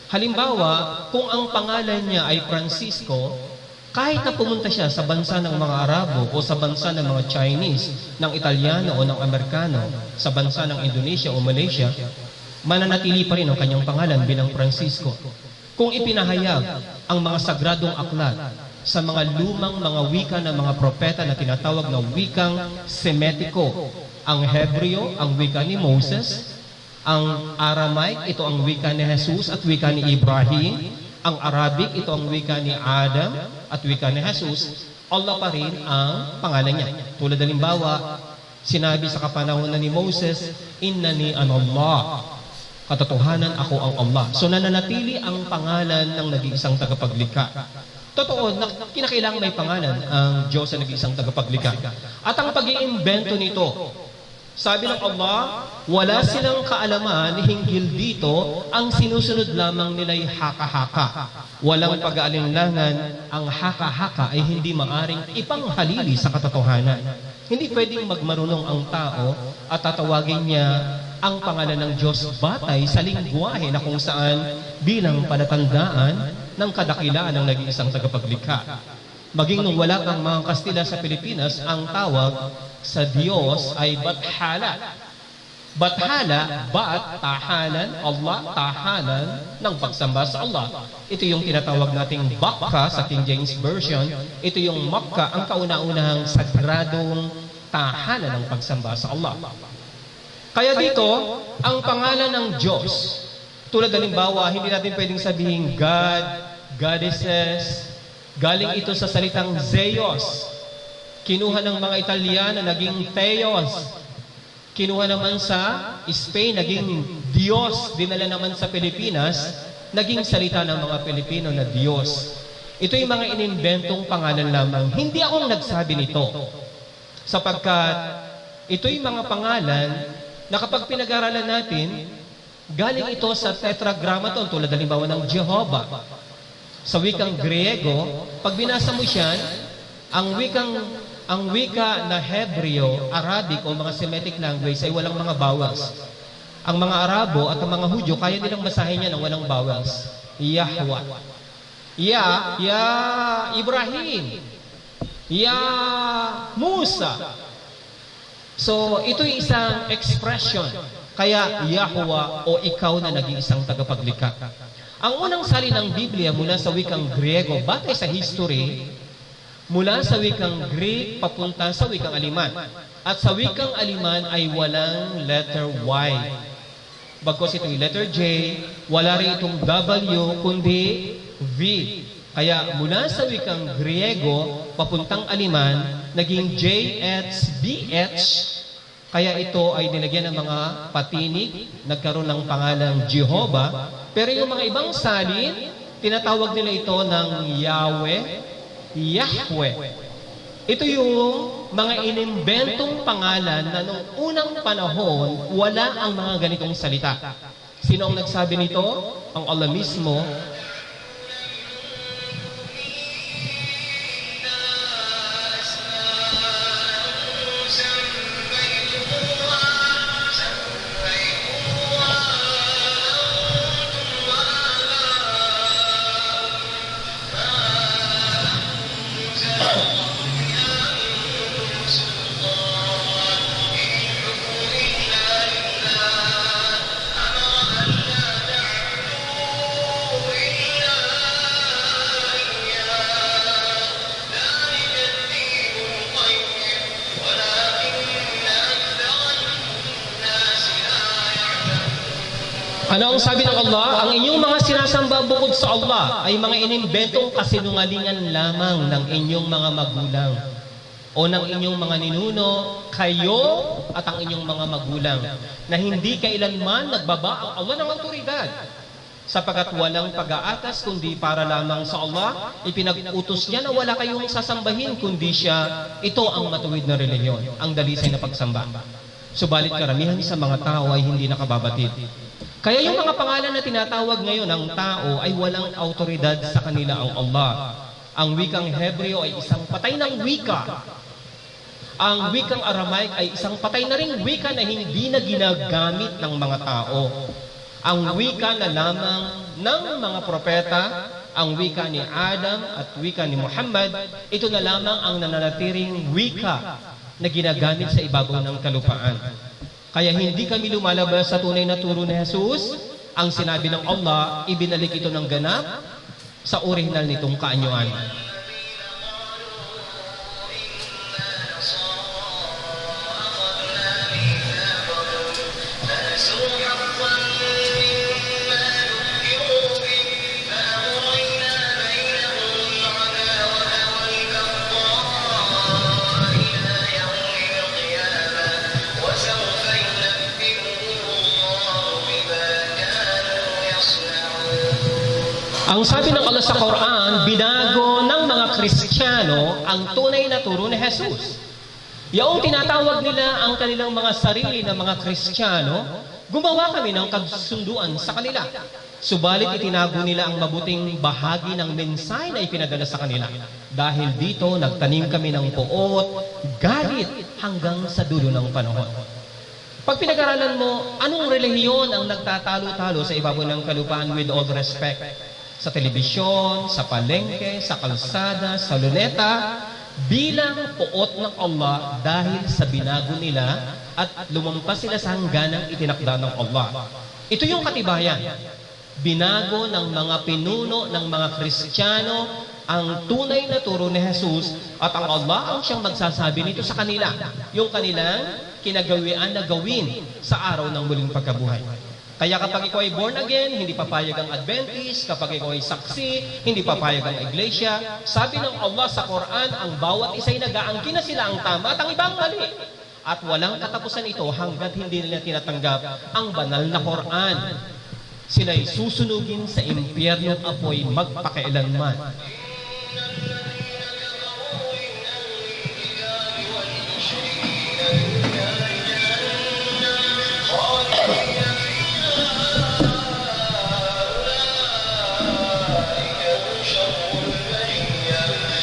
Halimbawa, kung ang pangalan niya ay Francisco, kahit na pumunta siya sa bansa ng mga Arabo o sa bansa ng mga Chinese, ng Italiano o ng Amerikano, sa bansa ng Indonesia o Malaysia, mananatili pa rin ang kanyang pangalan bilang Francisco. Kung ipinahayag ang mga sagradong aklat sa mga lumang mga wika ng mga propeta na tinatawag na wikang Semetiko, ang Hebreo, ang wika ni Moses, ang Aramaic, ito ang wika ni Jesus at wika ni Ibrahim, ang Arabic, ito ang wika ni Adam at wika ni Jesus, Allah pa rin ang pangalan niya. Tulad halimbawa, sinabi sa kapanahonan ni Moses, Innani anallah, katotohanan ako ang Allah. So nananatili ang pangalan ng nag-iisang tagapaglikha. Totoo, kinakailangan may pangalan ang Diyos na nag-iisang tagapaglikha. At ang pag-iimbento nito, sabi ng Allah, wala silang kaalaman hinggil dito, ang sinusunod lamang nila'y haka-haka. Walang pag-aalinlangan, ang haka-haka ay hindi maaring ipanghalili sa katotohanan. Hindi pwedeng magmarunong ang tao at tatawagin niya ang pangalan ng Diyos batay sa lingwahe na kung saan bilang palatandaan ng kadakilaan ng nag-iisang tagapaglikha. Maging nung wala kang mga Kastila sa Pilipinas, ang tawag sa Diyos ay Bathala. Bathala, Bat, tahanan, Allah, tahanan ng pagsamba sa Allah. Ito yung tinatawag nating Bakka sa King James Version. Ito yung Makkah, ang kauna-unahang sagradong tahanan ng pagsamba sa Allah. Kaya dito, ang pangalan ng Diyos Tulad halimbawa, hindi natin pwedeng sabihin God, goddesses. Galing ito sa salitang Zeus. Kinuha ng mga Italiano, naging Theos. Kinuha naman sa Spain, naging Diyos. Dinala naman sa Pilipinas, naging salita ng mga Pilipino na Diyos. Ito yung mga inimbentong pangalan lamang. Hindi akong nagsabi nito. Sapagkat ito yung mga pangalan na kapag pinag-aralan natin, galing ito sa Tetragrammaton, tulad halimbawa ng Jehovah. Sa wikang Griego, pag binasa mo siya, ang wika na Hebreo, Arabic o mga Semitic language ay walang mga vowels. Ang mga Arabo at ang mga Hudyo, kaya nilang basahin yan ng walang vowels. Yahwa. Ya Ibrahim. Ya Musa. So, ito yung isang expression. Kaya Yahwa o ikaw na naging isang tagapaglikha. Ang unang salin ng Biblia mula sa wikang Griego, batay sa history, mula sa wikang Greek papunta sa wikang Aliman. At sa wikang Aliman ay walang letter Y. Bagkos itong letter J, wala rin itong W, kundi V. Kaya mula sa wikang Griego papuntang Aliman, naging JHBH. Kaya ito ay nilagyan ng mga patinig, nagkaroon ng pangalang Jehovah. Pero yung mga ibang salin, tinatawag nila ito ng Yahweh, Yahweh. Ito yung mga inimbentong pangalan na noong unang panahon, wala ang mga ganitong salita. Sino ang nagsabi nito? Ang Allah mismo. Ano ang sabi ng Allah? Ang inyong mga sinasamba bukod sa Allah ay mga inimbentong kasinungalingan lamang ng inyong mga magulang o ng inyong mga ninuno, kayo at ang inyong mga magulang, na hindi kailanman nagbaba ang Allah ng autoridad, sapagkat walang pag-aatas kundi para lamang sa Allah. Ipinag-utos niya na wala kayong sasambahin kundi siya. Ito ang matuwid na relihiyon, ang dalisay na pagsamba. Subalit karamihan sa mga tao ay hindi nakababatid. Kaya yung mga pangalan na tinatawag ngayon ng tao ay walang autoridad sa kanila ang Allah. Ang wikang Hebreo ay isang patay ng wika. Ang wikang Aramaic ay isang patay na ring wika na hindi na ginagamit ng mga tao. Ang wika na lamang ng mga propeta, ang wika ni Adam at wika ni Muhammad, ito na lamang ang nananatiring wika na ginagamit sa ibabaw ng kalupaan. Kaya hindi kami lumalabas sa tunay na turo ni Jesus. Ang sinabi ng Allah, ibinalik ito ng ganap sa orihinal nitong kaanyuan. Ang sabi ng Allah sa Quran, binago ng mga Kristiyano ang tunay na turo ni Jesus. Yaong tinatawag nila ang kanilang mga sarili na mga Kristiyano, gumawa kami ng kasunduan sa kanila. Subalit itinago nila ang mabuting bahagi ng mensahe na ipinadala sa kanila. Dahil dito, nagtanim kami ng poot, galit hanggang sa dulo ng panahon. Pag pinag-aralan mo, anong relihiyon ang nagtatalo-talo sa ibabaw ng kalupaan with all respect? Sa telebisyon, sa palengke, sa kalsada, sa luneta, bilang poot ng Allah dahil sa binago nila at lumampas sila sa hangganang itinakda ng Allah. Ito yung katibayan. Binago ng mga pinuno ng mga Kristiyano ang tunay na turo ni Jesus at ang Allah ang siyang magsasabi nito sa kanila, yung kanilang kinagawian na gawin sa araw ng muling pagkabuhay. Kaya kapag ikaw ay born again, hindi papayag ang Adventist. Kapag ikaw ay saksi, hindi papayag ang Iglesia. Sabi ng Allah sa Quran, ang bawat isa'y nag-aangkin na sila ang tama at ang ibang mali. At walang katapusan ito hanggat hindi nila tinatanggap ang banal na Quran. Sila'y susunugin sa impyernong apoy magpakailanman.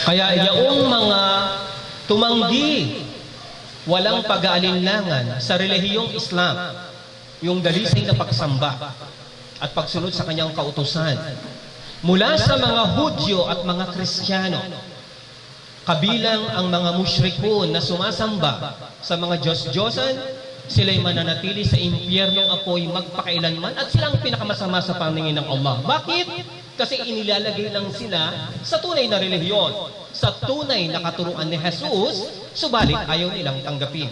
Kaya yaong mga tumanggi, walang pag-aalinlangan sa relihiyong Islam, yung dalisay na pagsamba at pagsunod sa kanyang kautusan, mula sa mga Hudyo at mga Kristiyano, kabilang ang mga mushrikun na sumasamba sa mga Diyos-Diyosan, sila'y mananatili sa impyernong apoy magpakailanman at silang pinakamasama sa paningin ng Allah. Bakit? Kasi inilalagay lang sila sa tunay na relihiyon, sa tunay na katuruan ni Jesus, subalit ayaw nilang tanggapin.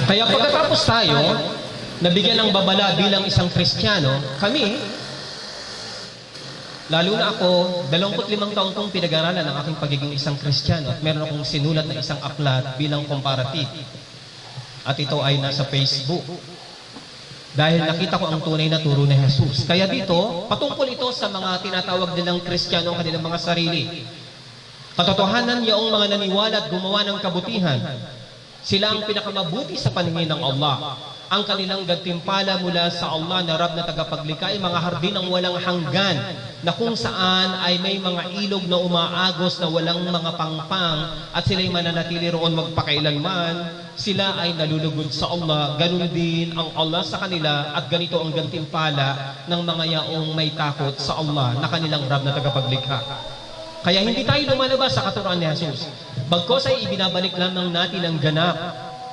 Kaya pagkatapos tayo, nabigyan ng babala bilang isang Kristiyano, kami, lalo na ako, 25 taon kong pinag-aralan ang aking pagiging isang Kristiyano at meron akong sinulat na isang aklat bilang comparative. At ito ay nasa Facebook. Dahil nakita ko ang tunay na turo ni Jesus. Kaya dito, patungkol ito sa mga tinatawag nilang Kristiyano ang kanilang mga sarili. Katotohanan yaong mga naniwala at gumawa ng kabutihan. Sila ang pinakamabuti sa paningin ng Allah. Ang kanilang gantimpala mula sa Allah na Rab na tagapaglikha ay mga hardin ng walang hanggan na kung saan ay may mga ilog na umaagos na walang mga pangpang at sila'y mananatili roon magpakailanman. Sila ay nalulugod sa Allah. Ganun din ang Allah sa kanila at ganito ang gantimpala ng mga yaong may takot sa Allah na kanilang Rab na tagapaglikha. Kaya hindi tayo lumalabas sa katuruan ni Jesus. Bagkos ay ibinabalik lamang natin ang ganap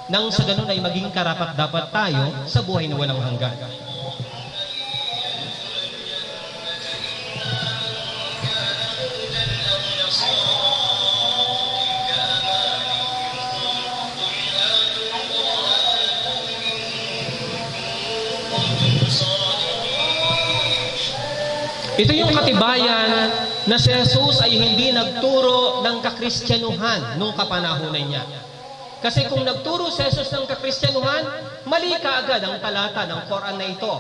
nang sa ganun ay maging karapat-dapat tayo sa buhay na walang hanggan. Ito yung katibayan na si Jesus ay hindi nagturo ng kakristyanuhan nung kapanahunan niya. Kasi kung nagturo si Jesus ng kakristyanuhan, mali kaagad ang talata ng Quran na ito.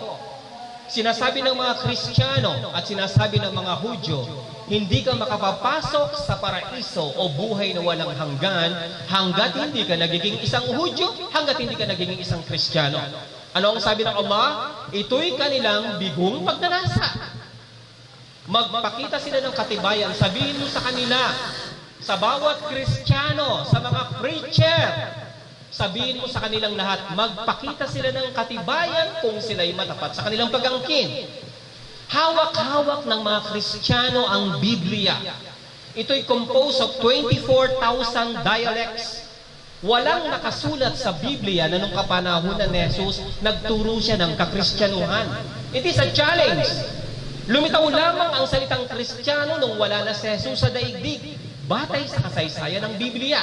Sinasabi ng mga Kristiyano at sinasabi ng mga Hudyo, hindi ka makapapasok sa paraiso o buhay na walang hanggan hanggat hindi ka nagiging isang Hudyo, hanggat hindi ka nagiging isang Kristiyano. Ano ang sabi ng Allah? Ito'y kanilang bigong pagdarasa. Magpakita sila ng katibayan. Sabihin mo sa kanila, sa bawat Kristiyano, sa mga preacher, sabihin mo sa kanilang lahat, magpakita sila ng katibayan kung sila'y matapat sa kanilang pag-angkin. Hawak-hawak ng mga Kristiyano ang Biblia. Ito'y composed of 24,000 dialects. Walang nakasulat sa Biblia na nung kapanahunan ni Jesus, nagturo siya ng kakristyanuhan. It is a challenge. Lumitaw lamang ang salitang Kristiyano nung wala na si Jesus sa daigdig, batay sa kasaysayan ng Biblia.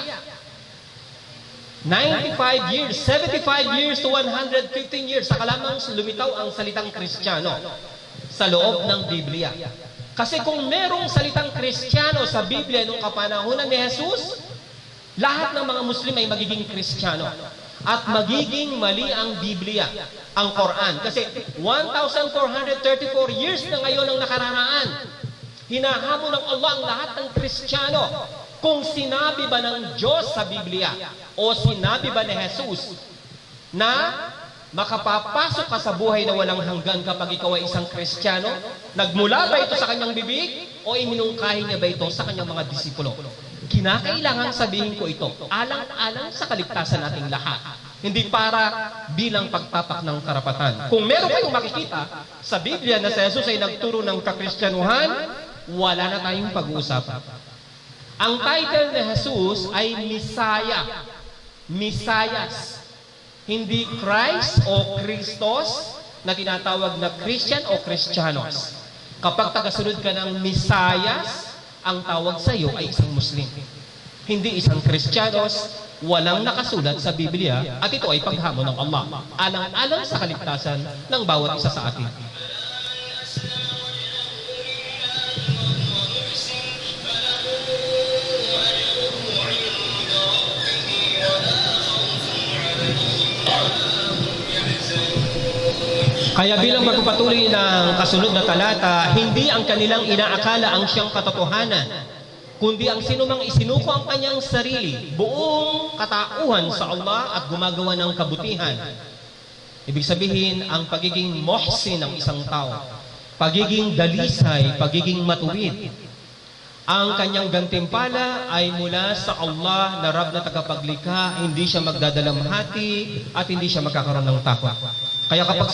95 years, 75 years to 115 years, saka lamang lumitaw ang salitang Kristiyano sa loob ng Biblia. Kasi kung merong salitang Kristiyano sa Biblia nung kapanahunan ni Jesus, lahat ng mga Muslim ay magiging Kristiyano. At magiging mali ang Biblia, ang Quran. Kasi 1,434 years na ngayon ang nakararaan. Hinahamon ng Allah ang lahat ng Kristiyano. Kung sinabi ba ng Diyos sa Biblia o sinabi ba ni Jesus na makapapasok ka sa buhay na walang hanggan kapag ikaw ay isang Kristiyano, nagmula ba ito sa kanyang bibig o iminungkahi niya ba ito sa kanyang mga disipulo? Kinakailangan sabihin ko ito, alang-alang sa kaligtasan nating lahat. Hindi para bilang pagtapak ng karapatan. Kung meron kayong makikita sa Biblia na si Jesus ay nagturo ng kakristyanuhan, wala na tayong pag-uusapan. Ang title ni Jesus ay Messiah. Messias. Hindi Christ o Christos na tinatawag na Christian o Christianos. Kapag tagasunod ka ng Messias, ang tawag sa iyo ay isang Muslim. Hindi isang Christianos, walang nakasulat sa Biblia, at ito ay paghamon ng Allah. Alang-alang sa kaligtasan ng bawat isa sa atin. Kaya bilang magpapatuloy ng kasunod na talata, hindi ang kanilang inaakala ang siyang katotohanan, kundi ang sinumang isinuko ang kanyang sarili, buong katauhan sa Allah at gumagawa ng kabutihan. Ibig sabihin, ang pagiging muhsin ng isang tao, pagiging dalisay, pagiging matuwid. Ang kanyang gantimpala ay mula sa Allah na Rab na tagapaglikha, hindi siya magdadalamhati at hindi siya magkakaroon ng takwa. Kaya kapag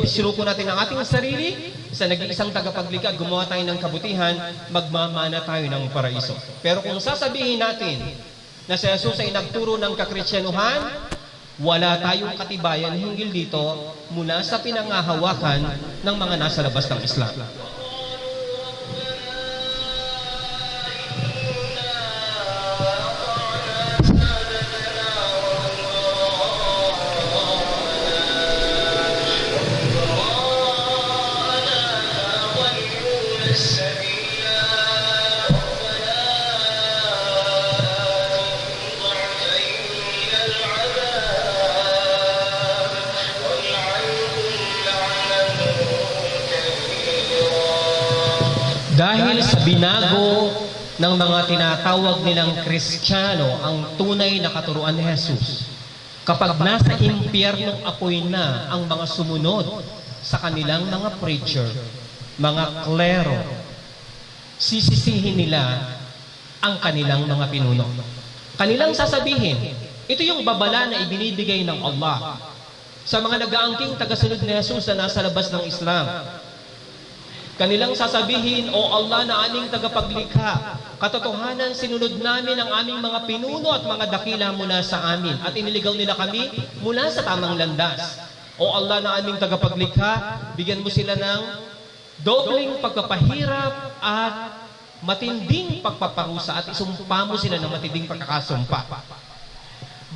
sinuko natin ang ating sarili sa nag-iisang tagapaglikha at gumawa tayo ng kabutihan, magmamana tayo ng paraiso. Pero kung sasabihin natin na si Jesus ay nagturo ng kakristyanuhan, wala tayong katibayan hinggil dito mula sa pinangahawakan ng mga nasa labas ng Islam. Dahil sa binago ng mga tinatawag nilang Kristiyano ang tunay na katuruan ni Jesus, kapag nasa impyernong apoy na ang mga sumunod sa kanilang mga preacher, mga klero, sisisihin nila ang kanilang mga pinuno. Kanilang sasabihin, ito yung babala na ibinibigay ng Allah sa mga nag-aangking tagasunod ni Jesus na nasa labas ng Islam. Kanilang sasabihin, O Allah na aming tagapaglikha, katotohanan sinunod namin ang aming mga pinuno at mga dakila mula sa amin at iniligaw nila kami mula sa tamang landas. O Allah na aming tagapaglikha, bigyan mo sila ng dobling pagpapahirap at matinding pagpaparusa at isumpa mo sila ng matinding pagkakasumpa.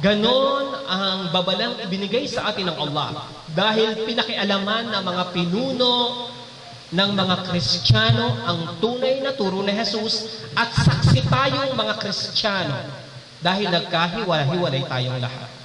Ganon ang babalang ibinigay sa atin ng Allah dahil pinakialaman ng mga pinuno ng mga Kristiyano ang tunay na turo ni Jesus at saksi tayong mga Kristiyano dahil nagkahiwalay tayong lahat.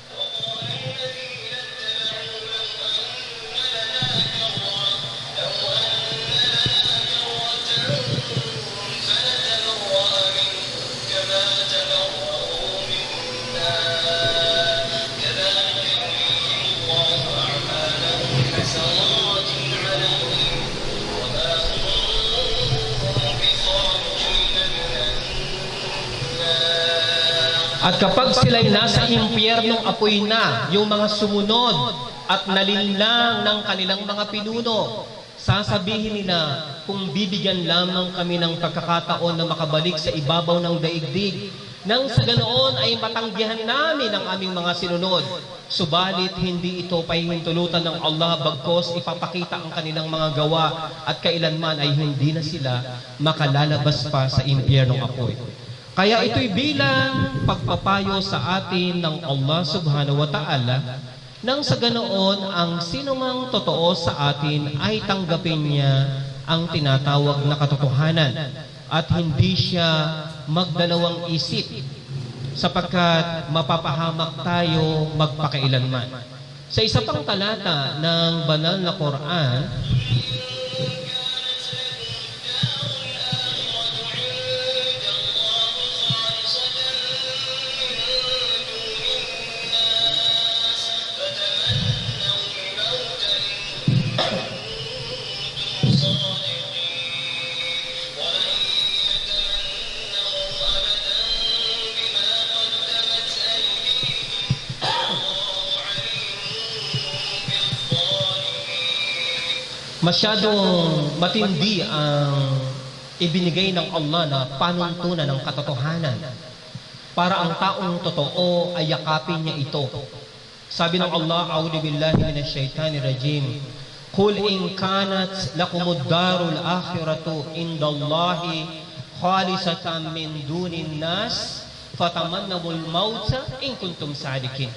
At kapag sila'y nasa impyernong apoy na, yung mga sumunod at nalinlang ng kanilang mga pinuno, sasabihin nila, kung bibigyan lamang kami ng pagkakataon na makabalik sa ibabaw ng daigdig, nang sa ganoon ay matanggihan namin ang aming mga sinunod. Subalit hindi ito pahihintulutan ng Allah bagkos ipapakita ang kanilang mga gawa at kailanman ay hindi na sila makalalabas pa sa impyernong apoy. Kaya ito'y bilang pagpapayo sa atin ng Allah subhanahu wa ta'ala nang sa ganoon ang sinumang totoo sa atin ay tanggapin niya ang tinatawag na katotohanan at hindi siya magdalawang isip sapagkat mapapahamak tayo magpakailanman. Sa isa pang talata ng banal na Quran, Masyadong matindi ang ibinigay ng Allah na panuntunan ng katotohanan para ang taong totoo ay yakapin niya ito. Sabi ng Allah, A'udhu billahi minash shaitanir rajim. Qul in kanat lakumud darul akhiratu indallahi khalisatan min dunin nas fatamannawul mauta in kuntum sadiqin.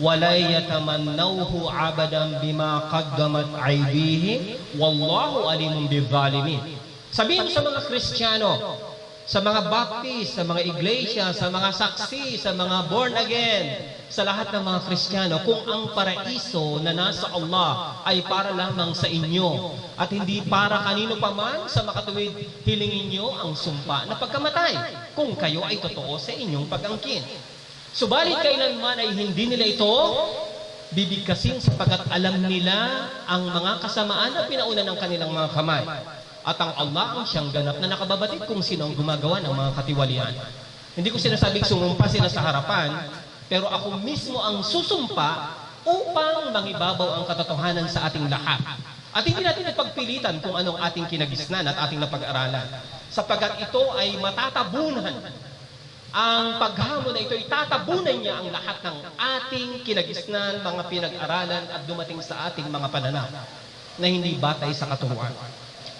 Wala yatamannawhu abadan bima qaddamat aydihim wallahu alimun bizzalimin. Sabihin sa mga Kristiyano, sa mga Baptist, sa mga iglesia, sa mga saksi, sa mga born again, sa lahat ng mga Kristiyano, kung ang paraiso na nasa Allah ay para lamang sa inyo at hindi para kanino paman, sa makatuwid hilingin nyo ang sumpa na pagkamatay kung kayo ay totoo sa inyong pag-angkin. Subalit kailanman ay hindi nila ito bibigkasin sapagkat alam nila ang mga kasamaan na pinauna ng kanilang mga kamay. At ang Allah ang siyang ganap na nakababatid kung sino ang gumagawa ng mga katiwalian. Hindi ko sinasabing sumumpa sila sa harapan, pero ako mismo ang susumpa upang mangibabaw ang katotohanan sa ating lahat. At hindi natin ipagpilitan kung anong ating kinagisnan at ating napag-aralan. Sapagkat ito ay matatabunan. Ang paghamon na ito ay tatabunan niya ang lahat ng ating kinagisnan, mga pinag-aralan at dumating sa ating mga pananaw na hindi batay sa katuruan.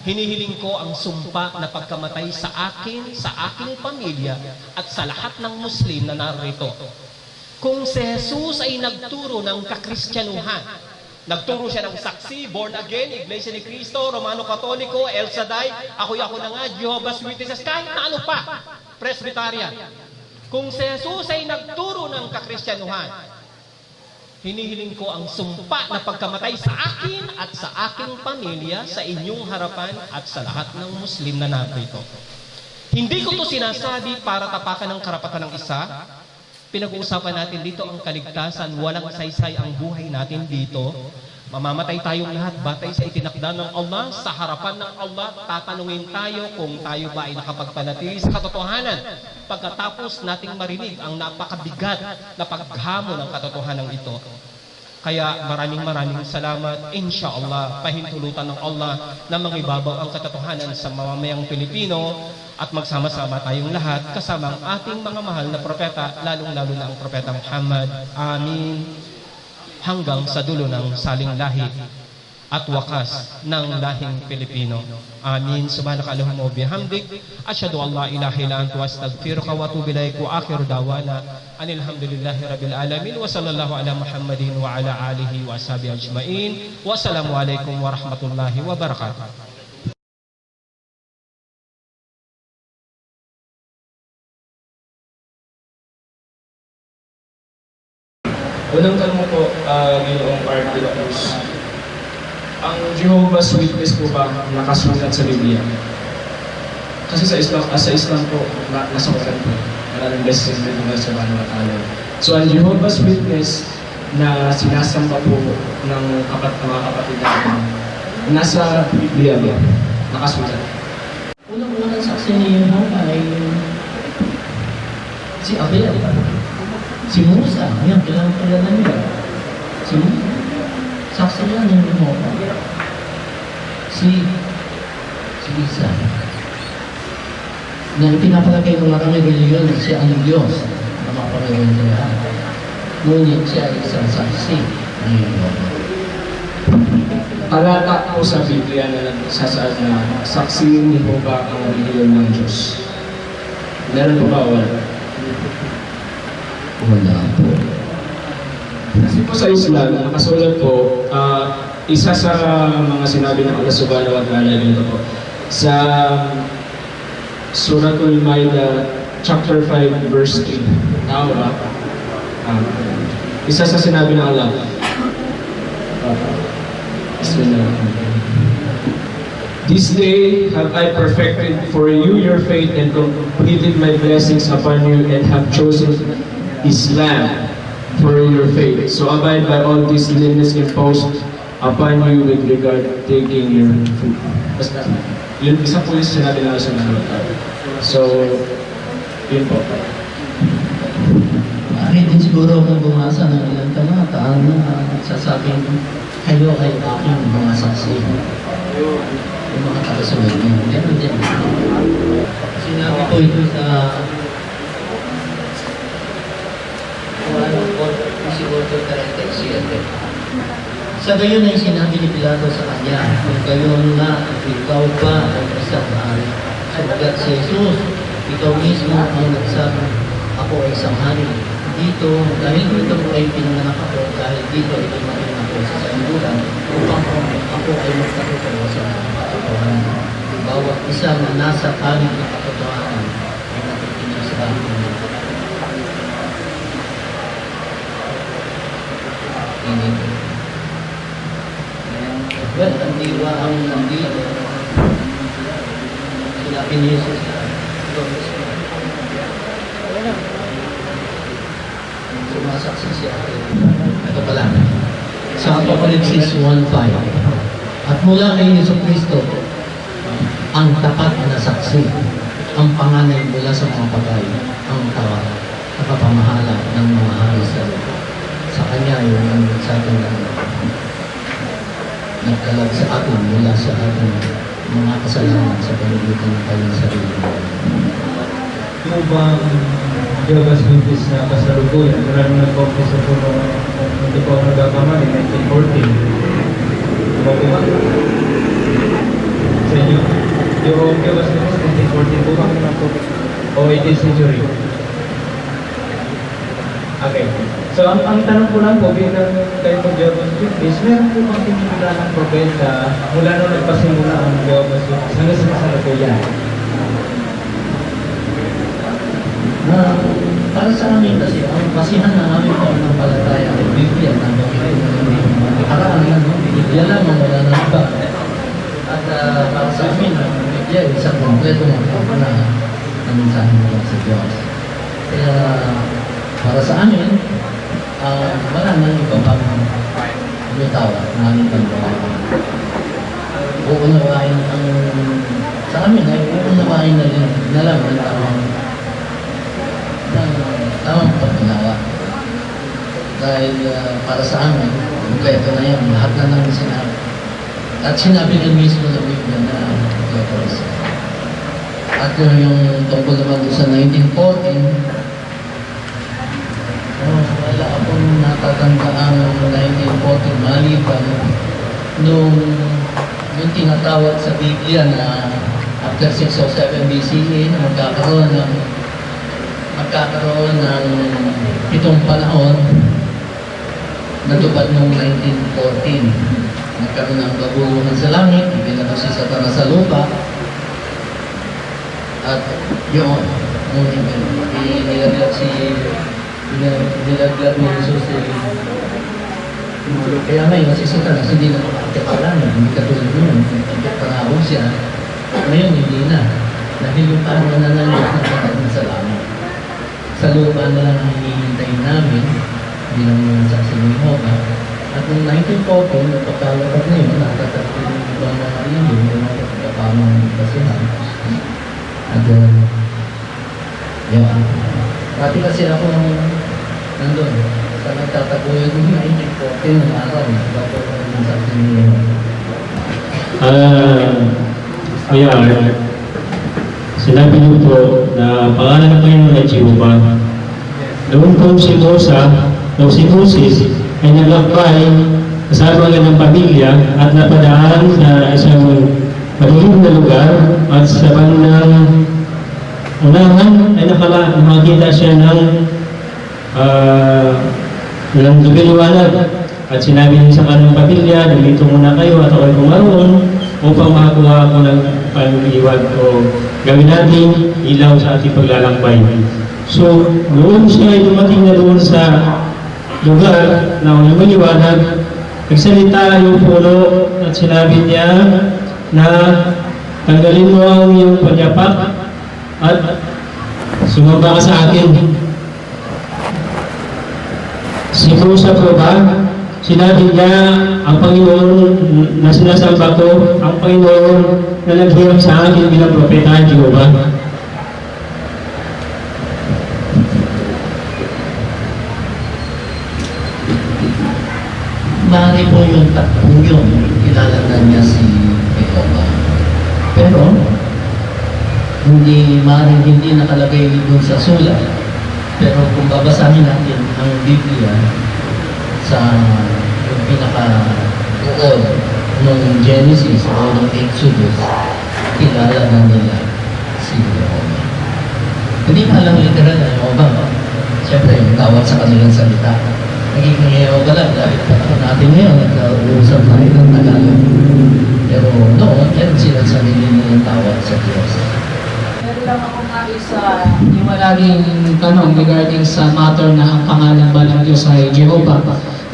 Hinihiling ko ang sumpa na pagkamatay sa akin, sa aking pamilya at sa lahat ng Muslim na narito. Kung si Jesus ay nagturo ng kakristyanuhan, nagturo siya ng saksi, born again, Iglesia ni Cristo, Romano Katoliko, El Shaddai, ako na nga, Jehovah's Witnesses, kahit na ano pa, Presbyterian. Kung si Jesus ay nagturo ng kakristyanuhan, hinihiling ko ang sumpa na pagkamatay sa akin at sa aking pamilya, sa inyong harapan at sa lahat ng Muslim na narito. Hindi ko to sinasabi para tapakan ng karapatan ng isa. Pinag-uusapan natin dito ang kaligtasan, walang saysay ang buhay natin dito. Mamamatay tayong lahat batay sa itinakda ng Allah. Sa harapan ng Allah, tatanungin tayo kung tayo ba ay nakapagpanatili sa katotohanan. Pagkatapos nating marinig ang napakabigat na paghamon ng katotohanan ito. Kaya maraming salamat. Inshallah, pahintulutan ng Allah na mangibabaw ang katotohanan sa mamamayang Pilipino at magsama-sama tayong lahat kasama ang ating mga mahal na propeta, lalong-lalo na ang propeta Muhammad. Amin. Hanggang sa dulo ng saling lahi at wakas ng lahing Pilipino. Amin. Subhanaka Allahumma wa bihamdik, asyhadu an la ilaha illa anta astaghfiruka wa atubu ilaik, wa akhiru da'wana anil hamdulillahi rabbil alamin wa sallallahu ala Muhammadin wa ala alihi wa ashabihi ajmain. Wassalamu alaikum warahmatullahi wabarakatuh. Unang tanong po, Ginoong Art de la Cruz, ang Jehovah's Witness po ba nakasulat sa Biblia? Kasi sa Islam po, nasulat po. Maraming blessings din mga sa mga tao. So ang Jehovah's Witness na sinasamba po ng mga kapatid natin, nasa Biblia ba? Nakasulat. Unang-unang saksi ni Jehovah ay si Abel. Si Musa, yan, kilala nila. Si Musa, saksi yan ng Jehovah. Si Isa. Na pinapalagay ng maraming reliyon siya ang Diyos na maparewan sa lahat. Ngunit siya ay isang saksi ng Jehovah. Talata po sa Biblia na nagsasaad na saksi ni Jehovah ang reliyon ng Diyos. Meron po ba wala? Wala po. Kasi po sa Islam, nakasulat po, isa sa mga sinabi ng Allah Subhanahu wa Ta'ala dito po, sa Suratul Maida, chapter 5, verse 3. Tama ba? Isa sa sinabi ng Allah. This day have I perfected for you your faith and completed my blessings upon you and have chosen Islam for your faith. So abide by all these limits imposed upon you with regard to taking your food. Basta, yun, isa po yung sinabi na sa mga. So, yun po. Bakit din siguro kung bumasa ng ilang talata na nagsasabing kayo ay aking mga saksi. Yung mga tagasunod niya. Ganun din. Sinabi ko ito sa 1:47. Sa gayon ay sinabi ni Pilato sa kanya, kung gayon na ikaw pa ay isang hari. Sabagat si Jesus, ikaw mismo ang nagsabi, ako ay isang hari. Dito, dahil dito ay pinanganak ako, dahil dito ay dumating ako sa sanlibutan, upang ako ay magkatotoo sa katotohanan. Bawat isa na nasa panig ng katotohanan ay nakikinig sa akin. Well, ang diwa ang nandito. Sinabi ni Jesus na sumasaksi siya. Ito pala. Sa Apocalypse 1:5. At mula kay Jesucristo, ang tapat na saksi, ang panganay mula sa mga patay, ang tawa, nakapamahala ng mga hari sa kanya yung nagsabi na nagkalag sa atin mula sa ating mga kasalanan sa pamilitan ng kanyang sarili. Yung bang Jehovah's Witness na kasalukuyan, maraming nag-office ako nung hindi ko ako nagkakamali, 1914. Diba po ba? Sa inyo? Yung Jehovah's Witness, 1914 po ba? O 18th century? Okay. So, ang tanong ko lang po, bilang kayo po Jehovah's Witness, meron po bang tinitila ng propeta mula nung nagpasimula ang Jehovah's Witness hanggang sa kasalukuyan? Para sa amin kasi, ang basihan ng aming pananampalataya ay Biblia na nakaraan lang, Biblia lang ang wala na iba. At para sa amin, ang Biblia ay isang kompleto ng pagpapanahan ng mensahe mula sa Diyos. Kaya para sa amin, wala nang iba pang lumitawa na aming pananampalataya. Uunawain ang sa amin ay uunawain na rin na lang ng tamang pagkinawa. Dahil para sa amin, kompleto na yan, lahat na namin sinabi. At sinabi rin mismo sa Biblia na kompleto rin siya. At yung tungkol naman doon sa 1914, wala akong natatanda ang 1914 maliban nung yung tinatawag sa Biblia na after 607 BCE na magkakaroon ng 7 panahon natupad noong 1914. Nagkaroon ng kabuluhan sa langit, ibinato si Satanas sa lupa, at yun, nilaglag ni Jesus kaya ngayon si Satanas hindi na makakapalanan, hindi katulad yun, nagkapanahon siya, ngayon hindi na, dahil yung panahon na nangyay sa langit. Sa lupa na lang ang hinihintayin namin bilang mga saksi ng Jehovah. At noong 1914, napagkalapag na yun, nakatatapin yung ibang mga ilo, yung mga pagkapamang basihan. At yun. Dati kasi ako nandun, sa nagtataguyod yung 1914 ng araw, bago ako ng saksi ng Jehovah. Ayan. Sinabi niyo po na pangalan ng Panginoon ay Jehovah. Noon po si Moses ay naglakbay kasama ng pamilya at napadaan sa isang madilim na lugar at sa bandang unahan ay nakakita siya ng lubiliwanag at sinabi niya sa kanyang pamilya, nandito muna kayo at ako'y pumaroon upang makakuha ako ng pag-iwag o gawin natin ilaw sa ating paglalakbay. So, noon siya ay dumating na doon sa lugar na walang maliwanag, nagsalita yung puno at sinabi niya na tanggalin mo ang iyong panyapak at sumamba ka sa akin. Si Musa po ba? Sinabi niya, ang Panginoon na sinasamba ko, ang Panginoon na naghirap sa akin bilang propeta, Jehovah. Mari po yung tatlong yun, kilala na niya si Jehovah. Pero, maaaring hindi nakalagay doon sa sulat. Pero kung babasahin natin ang Biblia sa yung pinaka-uod ng Genesis o ng Exodus, kilala na nila si Jehovah. Hindi nga lang literal na Jehovah. Siyempre, yung tawag sa kanilang salita. Nagiging Jehovah lang dahil natin ngayon nag-uusap tayo ng Tagalog. Pero noon, meron silang sarili nilang tawag sa Diyos. Meron lang ako isa iwalaging tanong regarding sa matter na ang pangalan ba ng Diyos ay Jehovah.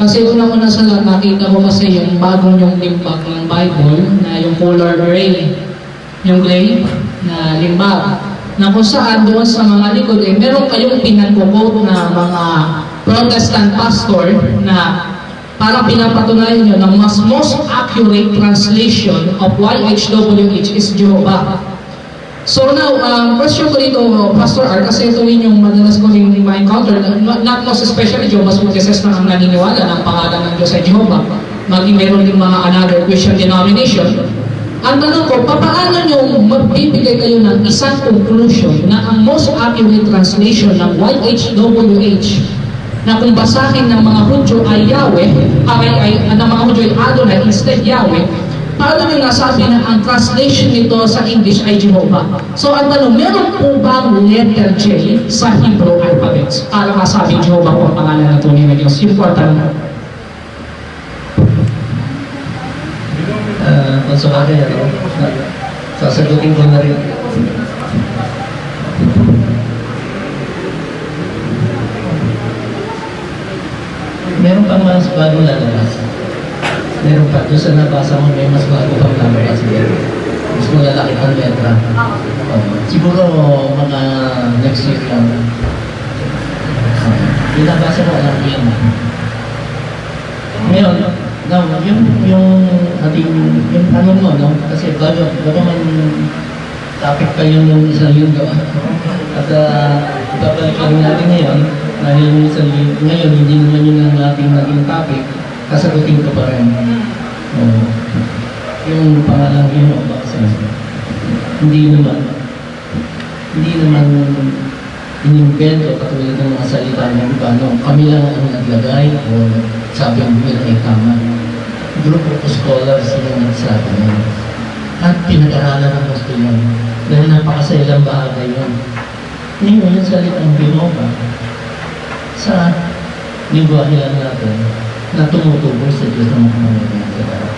Kasi una sa lahat, nakita ko kasi yung bagong yung limbag ng Bible na yung color gray, yung gray na limbag, na kung saan doon sa mga likod, meron kayong pinag-quote na mga Protestant pastor na parang pinapatunayan nyo na most accurate translation of YHWH is Jehovah. So now, question ko dito, Pastor R, kasi ito rin yung madalas ko rin ma-encounter, not most especially Jehovah's Witnesses na ang naniniwala ng pangalan ng Diyos ay Jehovah, maging meron din mga another Christian denomination. Ang tanong ko, paano nyo magbibigay kayo ng isang conclusion na ang most accurate translation ng YHWH na kung basahin ng mga Hudyo ay Yahweh, ng mga Hudyo ay Adonai instead Yahweh, paano nyo nasabi na ang translation nito sa English ay Jehovah? So ang tanong, meron po bang letter J sa Hebrew alphabets para masabi Jehovah po ang pangalan na tunay na Diyos? Yung po ang tanong. Kung sa bagay, sasagutin ko na rin. Meron pang mas bagong lalabas. Meron pa, doon sa nabasa mo, may mas bago pang lalabas dito. Mas malalaki ang letra. Siguro mga next year lang. Binabasa ko, alam ko yan. Ngayon, now, yung ating, yung tanong mo, no? Kasi bago man topic pa yung isang yun gawa. At ibabalik lang natin ngayon, dahil yung isang yun, ngayon, hindi naman yun ang ating naging topic, kasagutin ko pa rin. Yung pangalang yun, hindi naman inimbento katulad ng mga salita ng iba, no? Kami lang ang naglagay o sabi ang nila ay tama. Group of scholars yung nagsabi niya. At pinag-aralan ng gusto yun. Dahil napakasailang bahagay yun. Ngayon yung salitang Jehovah sa lingwahe lang natin na tumutukoy sa Diyos ng mga Panginoon sa lahat.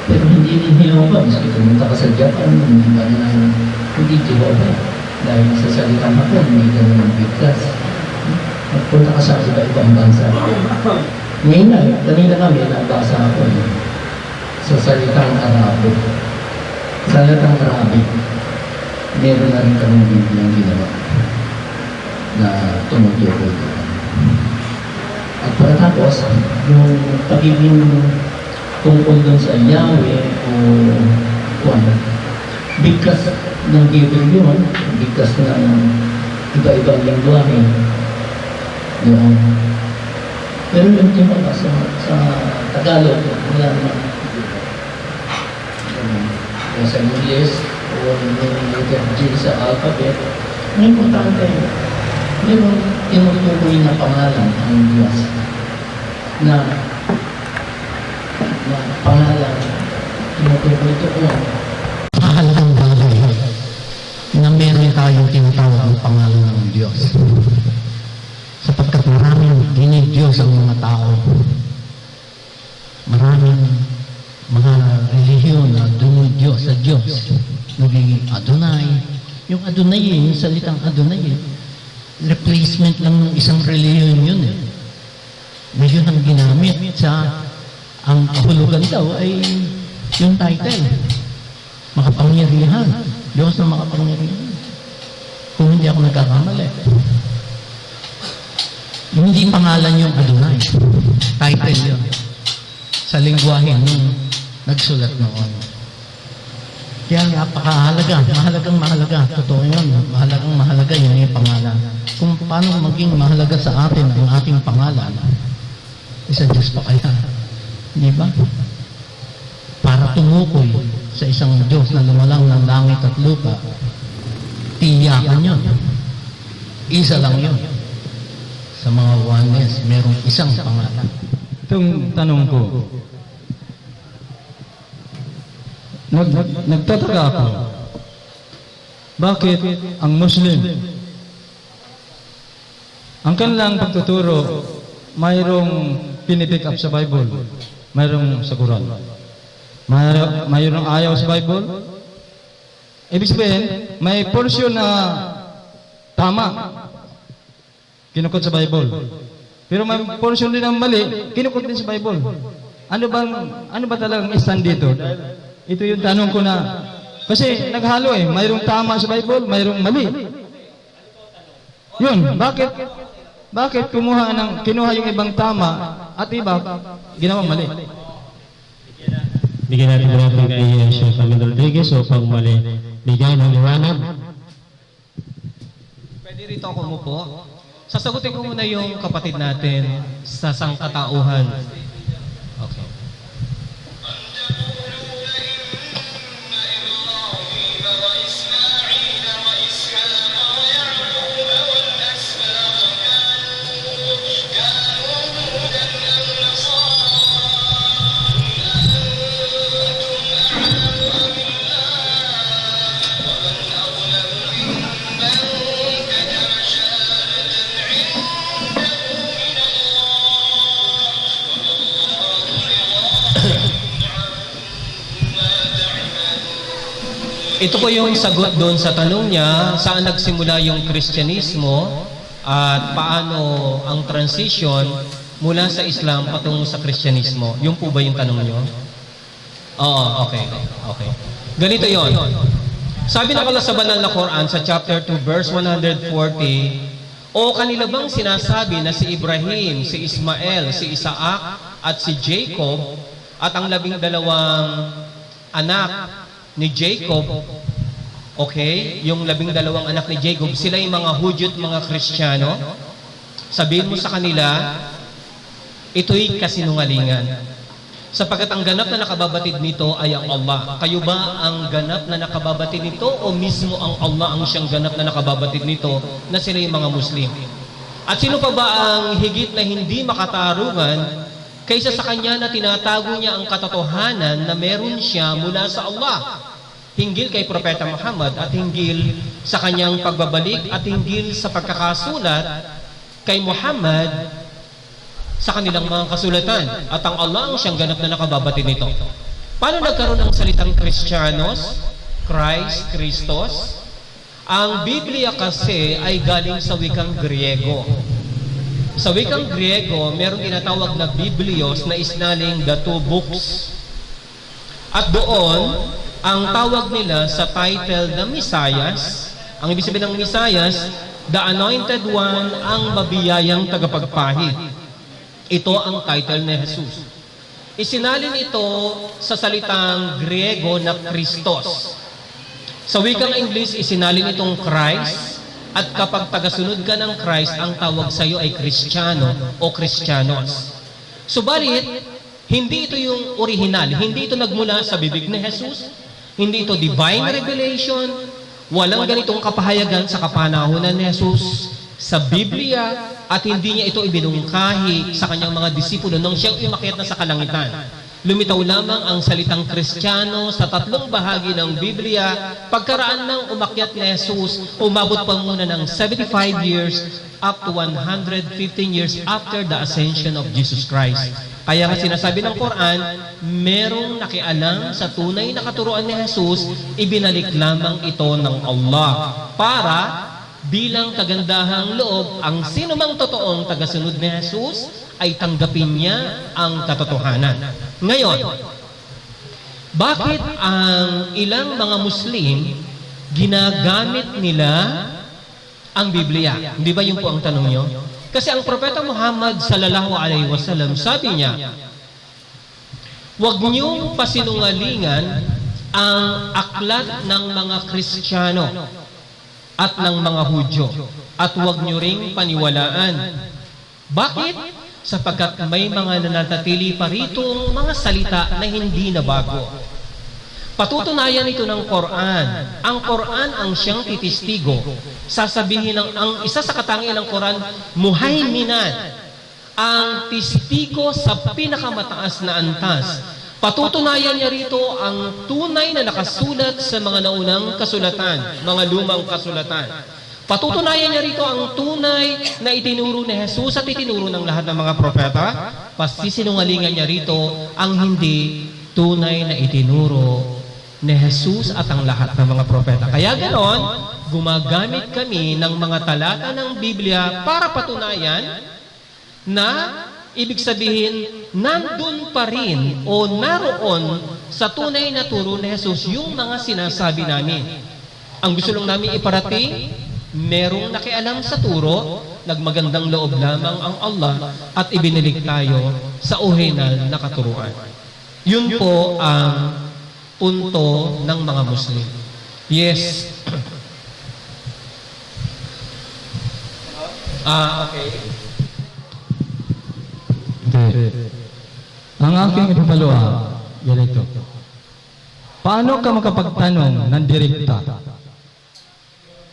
Pero hindi din Jehovah. Miski pumunta ka sa Japan, hindi Jehovah. Dahil sa salitang Hapon, hindi ganun ang bigkas. Magpunta ka sa iba-ibang bansa. Ngayon na, kanina kami nabasa ako sa salitang Arabic. Salitang Arabic, meron na rin kaming Biblia ginawa na tumutukoy ko. At pagkatapos, yung pagiging tungkol doon sa Yahweh o ano, bigkas ng Hebrew yun, bigkas ng iba-ibang lingwahe. Yun. Pero yung timba sa Tagalog, wala naman. O sa English, o yung letter J sa alphabet, may importante. Meron tinutukoy na pangalan ang Diyos na pangalan tinutukoy ito ko. Mahalagang bagay na meron tayong tinatawag ang pangalan ng Diyos. Sapagkat maraming dinidiyos ang mga tao. Maraming mga relihiyon na dumidiyos sa Diyos. Naging Adonai. Yung Adonai, yung salitang Adonai, replacement lang ng isang relihiyon yun. Ngayon ang ginamit sa ang kahulugan daw ay yung title. Makapangyarihan. Diyos na makapangyarihan. Kung hindi ako nagkakamali. Hindi pangalan yung Adonai. Title yun. Sa lingwahe nung nagsulat noon. Kaya napakahalaga. Mahalaga. Totoo yun. Mahalaga yun yung pangalan. Kung paano maging mahalaga sa atin ang ating pangalan, isa Diyos pa kaya. Di ba? Para tumukoy sa isang Diyos na lumalang ng langit at lupa, tiyakan yun. Isa lang yun. Sa mga oneness, merong isang pangalan. Itong tanong ko, nagtataka ako, bakit ang Muslim, ang kanilang pagtuturo, mayroong pinipick up sa Bible, mayroong sa Quran, mayroong ayaw sa Bible? Ibig sabihin, may portion na tama, kinukot sa Bible. Pero may portion din ng mali, kinukot din sa Bible. Ano ba talagang stand dito? Ito yung tanong ko na, kasi naghalo mayroong tama sa Bible, mayroong mali. Yun, bakit kinuha yung ibang tama at iba ginawang mali? Bigyan natin natin kay Chef Amin Rodriguez upang bigay ng liwanag. Pwede rito ako umupo. Sasagutin ko muna yung kapatid natin sa sangkatauhan. Okay. Ito po yung sagot doon sa tanong niya, saan nagsimula yung Kristyanismo at paano ang transition mula sa Islam patungo sa Kristyanismo. Yung po ba yung tanong niyo? Oo, okay. Ganito yon. Sabi ng Allah sa banal na Quran sa chapter 2 verse 140, o kanila bang sinasabi na si Ibrahim, si Ismael, si Isaac at si Jacob at ang 12 anak ni Jacob, okay, yung 12 anak ni Jacob, sila yung mga Hudyo at mga Kristiyano? Sabihin mo sa kanila, ito'y kasinungalingan. Sapagkat ang ganap na nakababatid nito ay ang Allah. Kayo ba ang ganap na nakababatid nito o mismo ang Allah ang siyang ganap na nakababatid nito na sila yung mga Muslim? At sino pa ba ang higit na hindi makatarungan kaysa sa kanya na tinatago niya ang katotohanan na meron siya mula sa Allah, hinggil kay Propeta Muhammad at hinggil sa kanyang pagbabalik at hinggil sa pagkakasulat kay Muhammad sa kanilang mga kasulatan, at ang Allah ang siyang ganap na nakababatid nito. Paano nagkaroon ng salitang Kristyanos, Christ, Christos? Ang Biblia kasi ay galing sa wikang Griego. Sa wikang Griego, meron tinatawag na Biblios na isnaling the two books. At doon, ang tawag nila sa title na Messias, ang ibig sabihin ng Messias, the Anointed One, ang mabiyayang tagapagpahid. Ito ang title ni Jesus. Isinalin ito sa salitang Griego na Christos. Sa wikang English, isinalin itong Christ, at kapag tagasunod ka ng Christ, ang tawag sa iyo ay Kristiyano o Kristyanos. Subalit, hindi ito yung original, hindi ito nagmula sa bibig ni Jesus, hindi ito divine revelation, walang ganitong kapahayagan sa kapanahunan ni Jesus sa Biblia, at hindi niya ito ibinungkahi sa kanyang mga disipulo nang siyang umakyat na sa kalangitan. Lumitaw lamang ang salitang Kristiyano sa 3 bahagi ng Biblia. Pagkaraan ng umakyat ni Jesus, umabot pa muna ng 75 years up to 115 years after the ascension of Jesus Christ. Kaya nga sinasabi ng Quran, merong nakialam sa tunay na katuruan ni Jesus, ibinalik lamang ito ng Allah para bilang kagandahang loob, ang sinumang totoong tagasunod ni Jesus ay tanggapin niya ang katotohanan. Ngayon, bakit ang ilang mga Muslim ginagamit nila ang Biblia? Hindi ba yun po ang tanong nyo? Kasi ang Propeta Muhammad sallallahu alaihi wasallam, sabi niya, huwag niyong pasinungalingan ang aklat ng mga Kristiyano at ng mga Hudyo, at huwag nyo ring paniwalaan. Bakit? Sapagkat may mga nananatili pa rito mga salita na hindi na bago. Patutunayan ito ng Quran. Ang Quran ang siyang titistigo. Sasabihin ang isa sa katangian ng Quran, muhaiminan, ang testigo sa pinakamataas na antas. Patutunayan niya rito ang tunay na nakasulat sa mga naunang kasulatan, mga lumang kasulatan. Patutunayan niya rito ang tunay na itinuro ni Jesus at itinuro ng lahat ng mga propeta. Pasisinungalingan niya rito ang hindi tunay na itinuro ni Jesus at ang lahat ng mga propeta. Kaya ganon, gumagamit kami ng mga talata ng Biblia para patunayan na ibig sabihin, nandun pa rin o naroon sa tunay na turo ni Jesus yung mga sinasabi namin. Ang gusto lang namin iparating, merong nakialam sa turo, nagmagandang loob lamang ang Allah at ibinilig tayo sa orihinal na katuruan. Yun po ang punto ng mga Muslim. Yes. Okay. Ang aking ipapalawa, ganito. Paano ka makapagtanong ng direkta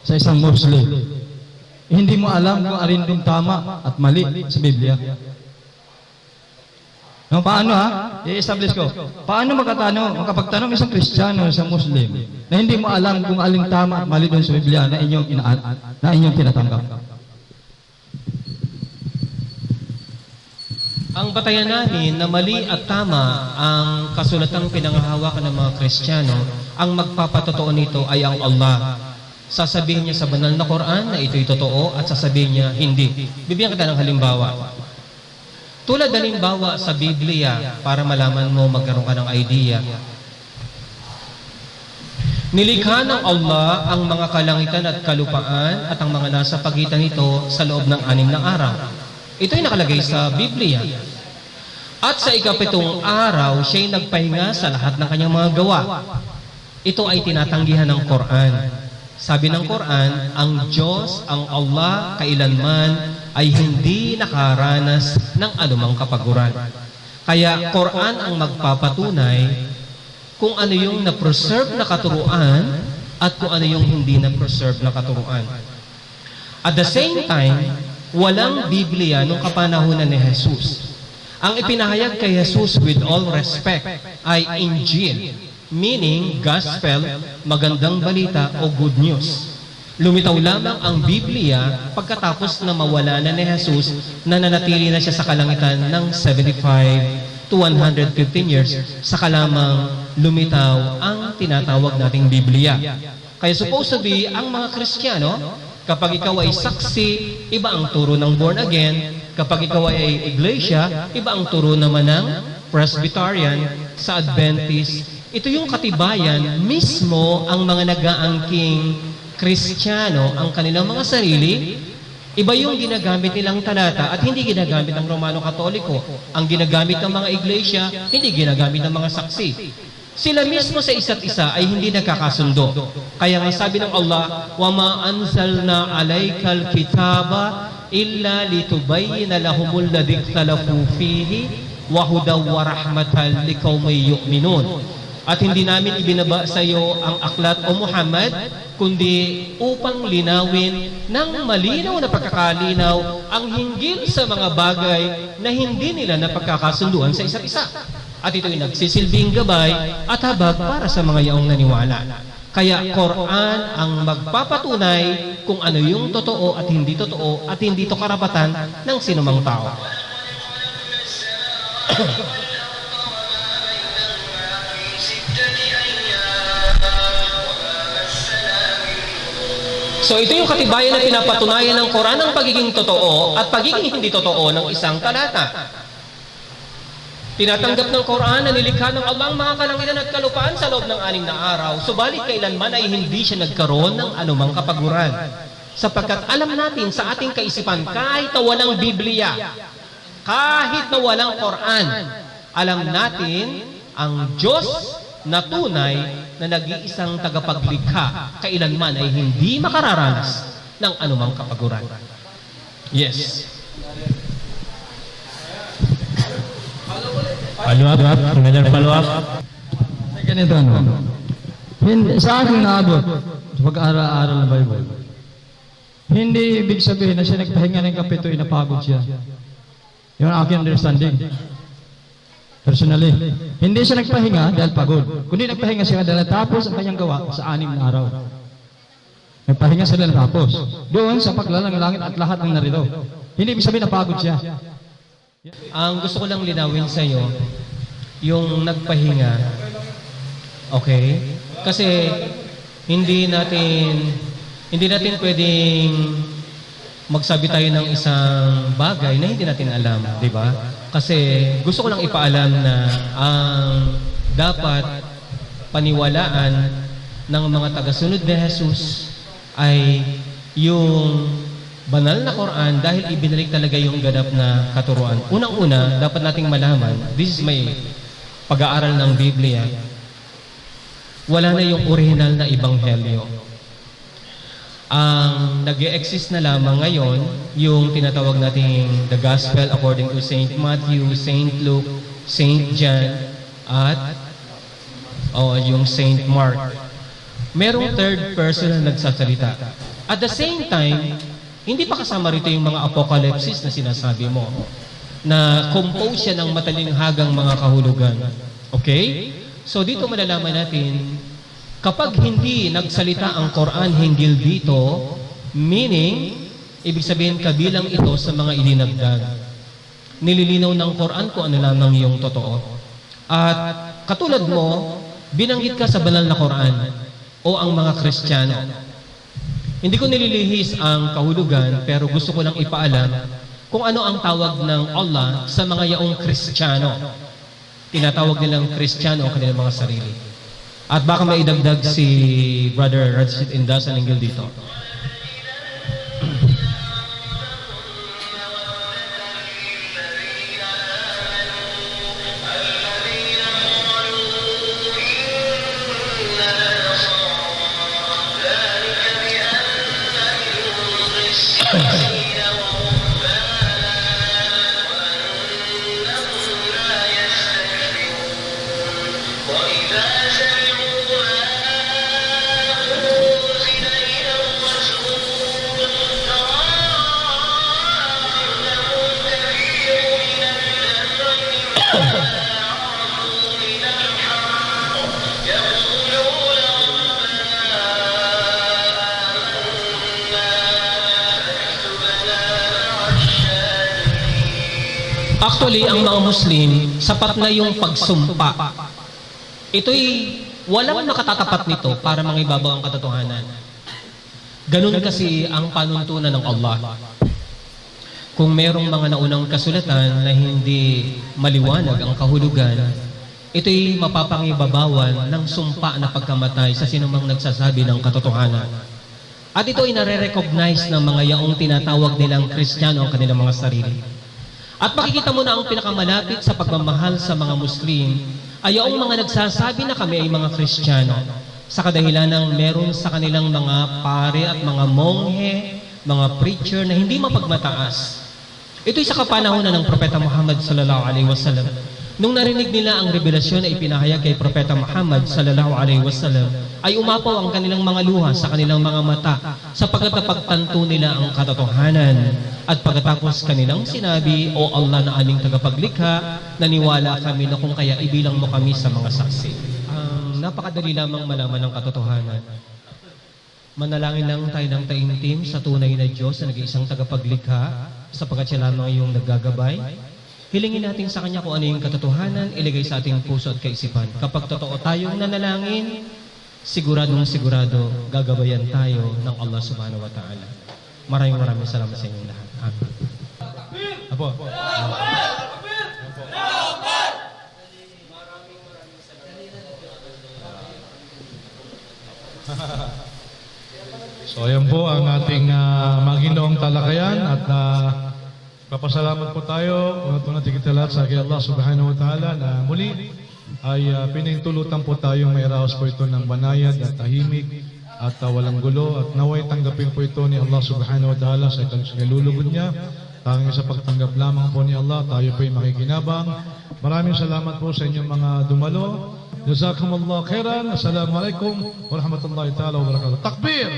sa isang Muslim? Hindi mo alam kung alin din tama at mali sa Biblia. No, paano I-establish ko. Paano makapagtanong isang Kristiyano, isang Muslim, na hindi mo alam kung alin tama at mali doon sa Biblia na inyong tinatanggap? Ang batayan natin na mali at tama ang kasulatang pinanghahawakan ng mga Kristiyano, ang magpapatotoo nito ay ang Allah. Sasabihin niya sa banal na Quran na ito'y totoo at sasabihin niya hindi. Bibigyan kita ng halimbawa. Tulad halimbawa sa Biblia para malaman mo, magkaroon ka ng idea. Nilikha ng Allah ang mga kalangitan at kalupaan at ang mga nasa pagitan nito sa loob ng 6 na araw. Ito'y nakalagay sa Biblia. At sa ika-7 araw, siya'y nagpahinga sa lahat ng kanyang mga gawa. Ito ay tinatanggihan ng Quran. Sabi ng Quran, ang Diyos, ang Allah, kailanman ay hindi nakaranas ng anumang kapaguran. Kaya Quran ang magpapatunay kung ano yung na-preserve na katuruan at kung ano yung hindi na-preserve na katuruan. At the same time, walang Biblia nung kapanahunan ni Jesus. Ang ipinahayag kay Jesus with all respect ay Injil, meaning gospel, magandang balita o good news. Lumitaw lamang ang Biblia pagkatapos na mawala na ni Jesus na nanatili na siya sa kalangitan ng 75 to 115 years, saka lamang lumitaw ang tinatawag nating Biblia. Kaya supposed to be, ang mga Kristiyano, kapag ikaw ay saksi, iba ang turo ng born again. Kapag ikaw ay iglesia, iba ang turo naman ng Presbyterian sa Adventist. Ito yung katibayan, mismo ang mga nag-aangking Kristiyano, ang kanilang mga sarili, iba yung ginagamit nilang talata at hindi ginagamit ng Romano Katoliko. Ang ginagamit ng mga iglesia, hindi ginagamit ng mga saksi. Sila mismo sa isa't isa ay hindi nagkakasundo. Kaya nga sabi ng Allah, وَمَا أَنزَلْنَا عَلَيْكَ الْكِتَابَ إِلَّا لِتُبَيِّنَ لَهُمُ الَّذِي اخْتَلَفُوا فِيهِ وَهُدًى وَرَحْمَةً لِقَوْمٍ يُؤْمِنُونَ. At hindi namin ibinaba sa iyo ang aklat o Muhammad, kundi upang linawin ng malinaw na pagkakalinaw ang hinggil sa mga bagay na hindi nila napagkakasunduan sa isa't isa. At ito'y nagsisilbing gabay at habag para sa mga yaong naniwala. Kaya Quran ang magpapatunay kung ano yung totoo at hindi totoo at hindi ito karapatan ng sinumang tao. So ito yung katibayan na pinapatunayan ng Quran ng pagiging totoo at pagiging hindi totoo ng isang talata. Tinatanggap ng Quran na nilikha ng Allah ang mga kalangitan at kalupaan sa loob ng 6 na araw, subalit kailanman ay hindi siya nagkaroon ng anumang kapaguran. Sapagkat alam natin sa ating kaisipan, kahit na walang Biblia, kahit na walang Quran, alam natin ang Diyos na tunay na nag-iisang tagapaglikha, kailanman ay hindi makararanas ng anumang kapaguran. Yes. Follow up, another follow up. ganito sa akin naabot sa pag-aaral ng Bible. Hindi ibig sabihin na siya nagpahinga ng kapito, napagod siya. Yung aking understanding. Personally. Hindi siya nagpahinga dahil pagod. Kundi nagpahinga siya dahil natapos ang kanyang gawa sa 6 na araw. Nagpahinga sila natapos. Doon sa paglalang ng langit at lahat ng narito. Hindi ibig sabihin napagod siya. Ang gusto ko lang linawin sa iyo, yung nagpahinga, okay? Kasi hindi natin pwedeng magsabi tayo ng isang bagay na hindi natin alam, di ba? Kasi gusto ko lang ipaalam na ang dapat paniwalaan ng mga tagasunod ni Jesus ay yung banal na Quran dahil ibinalik talaga yung ganap na katuruan. Unang-una, dapat nating malaman, this is my pag-aaral ng Biblia, wala na yung original na ebanghelyo. Ang nag-e-exist na lamang ngayon, yung tinatawag nating the Gospel according to Saint Matthew, Saint Luke, Saint John, at yung Saint Mark. Merong third person na nagsasalita. At the same time, hindi pa kasama rito yung mga apocalypses na sinasabi mo, na compose siya ng matalinghagang mga kahulugan. Okay? So dito malalaman natin, kapag hindi nagsalita ang Quran hinggil dito, meaning, ibig sabihin kabilang ito sa mga ilinagdag. Nililinaw ng Quran kung ano lamang yung totoo. At katulad mo, binanggit ka sa banal na Quran o ang mga Kristiyano. Hindi ko nililihis ang kahulugan, pero gusto ko lang ipaalam kung ano ang tawag ng Allah sa mga yaong Kristiyano. Tinatawag nilang Kristiyano ang kanilang mga sarili. At baka may idagdag si Brother Rashid Indas ang hinggil dito. Actually, ang mga Muslim, sapat na yung pagsumpa. Ito'y walang nakatatapat nito para mangibabaw ang katotohanan. Ganun kasi ang panuntunan ng Allah. Kung merong mga naunang kasulatan na hindi maliwanag ang kahulugan, ito'y mapapangibabawan ng sumpa na pagkamatay sa sinumang nagsasabi ng katotohanan. At ito'y nare-recognize ng mga yaong tinatawag nilang Kristiyano ang kanilang mga sarili. At makikita mo na ang pinakamalapit sa pagmamahal sa mga Muslim ay yung mga nagsasabi na kami ay mga Kristiyano sa kadahilan ng meron sa kanilang mga pare at mga monghe, mga preacher na hindi mapagmataas. Ito'y sa kapanahonan ng Propeta Muhammad sallallahu alaihi wasallam. Nung narinig nila ang revelasyon na ipinahayag kay Propeta Muhammad sallallahu alaihi wasallam, ay umapaw ang kanilang mga luha sa kanilang mga mata sapagkat napagtanto nila ang katotohanan. At pagkatapos kanilang sinabi, O Allah na aming tagapaglikha, naniwala kami na kung kaya ibilang mo kami sa mga saksi. Napakadali lamang malaman ng katotohanan. Manalangin lang tayo ng taimtim sa tunay na Diyos na nag-iisang tagapaglikha sapagkat siya lamang yung naggagabay. Hilingin natin sa Kanya kung ano yung katotohanan, iligay sa ating puso at kaisipan. Kapag totoo tayong nanalangin, siguradong sigurado gagabayan tayo ng Allah subhanahu wa ta'ala. Maraming salamat sa inyong lahat. Amen. Apo. So ayan po ang ating maginoong talakayan at papasalamat po tayo unang tigit lahat sa aking Allah subhanahu wa ta'ala na muli ay pinahintulutan po tayong may raos po ito ng banayad at tahimik at walang gulo at naway tanggapin po ito ni Allah subhanahu wa ta'ala sa ikalulugod niya. Tanging sa pagtanggap lamang po ni Allah, tayo po ay makikinabang. Maraming salamat po sa inyong mga dumalo. Jazakumullah khairan. Assalamualaikum warahmatullahi taala wabarakatuh. Takbir.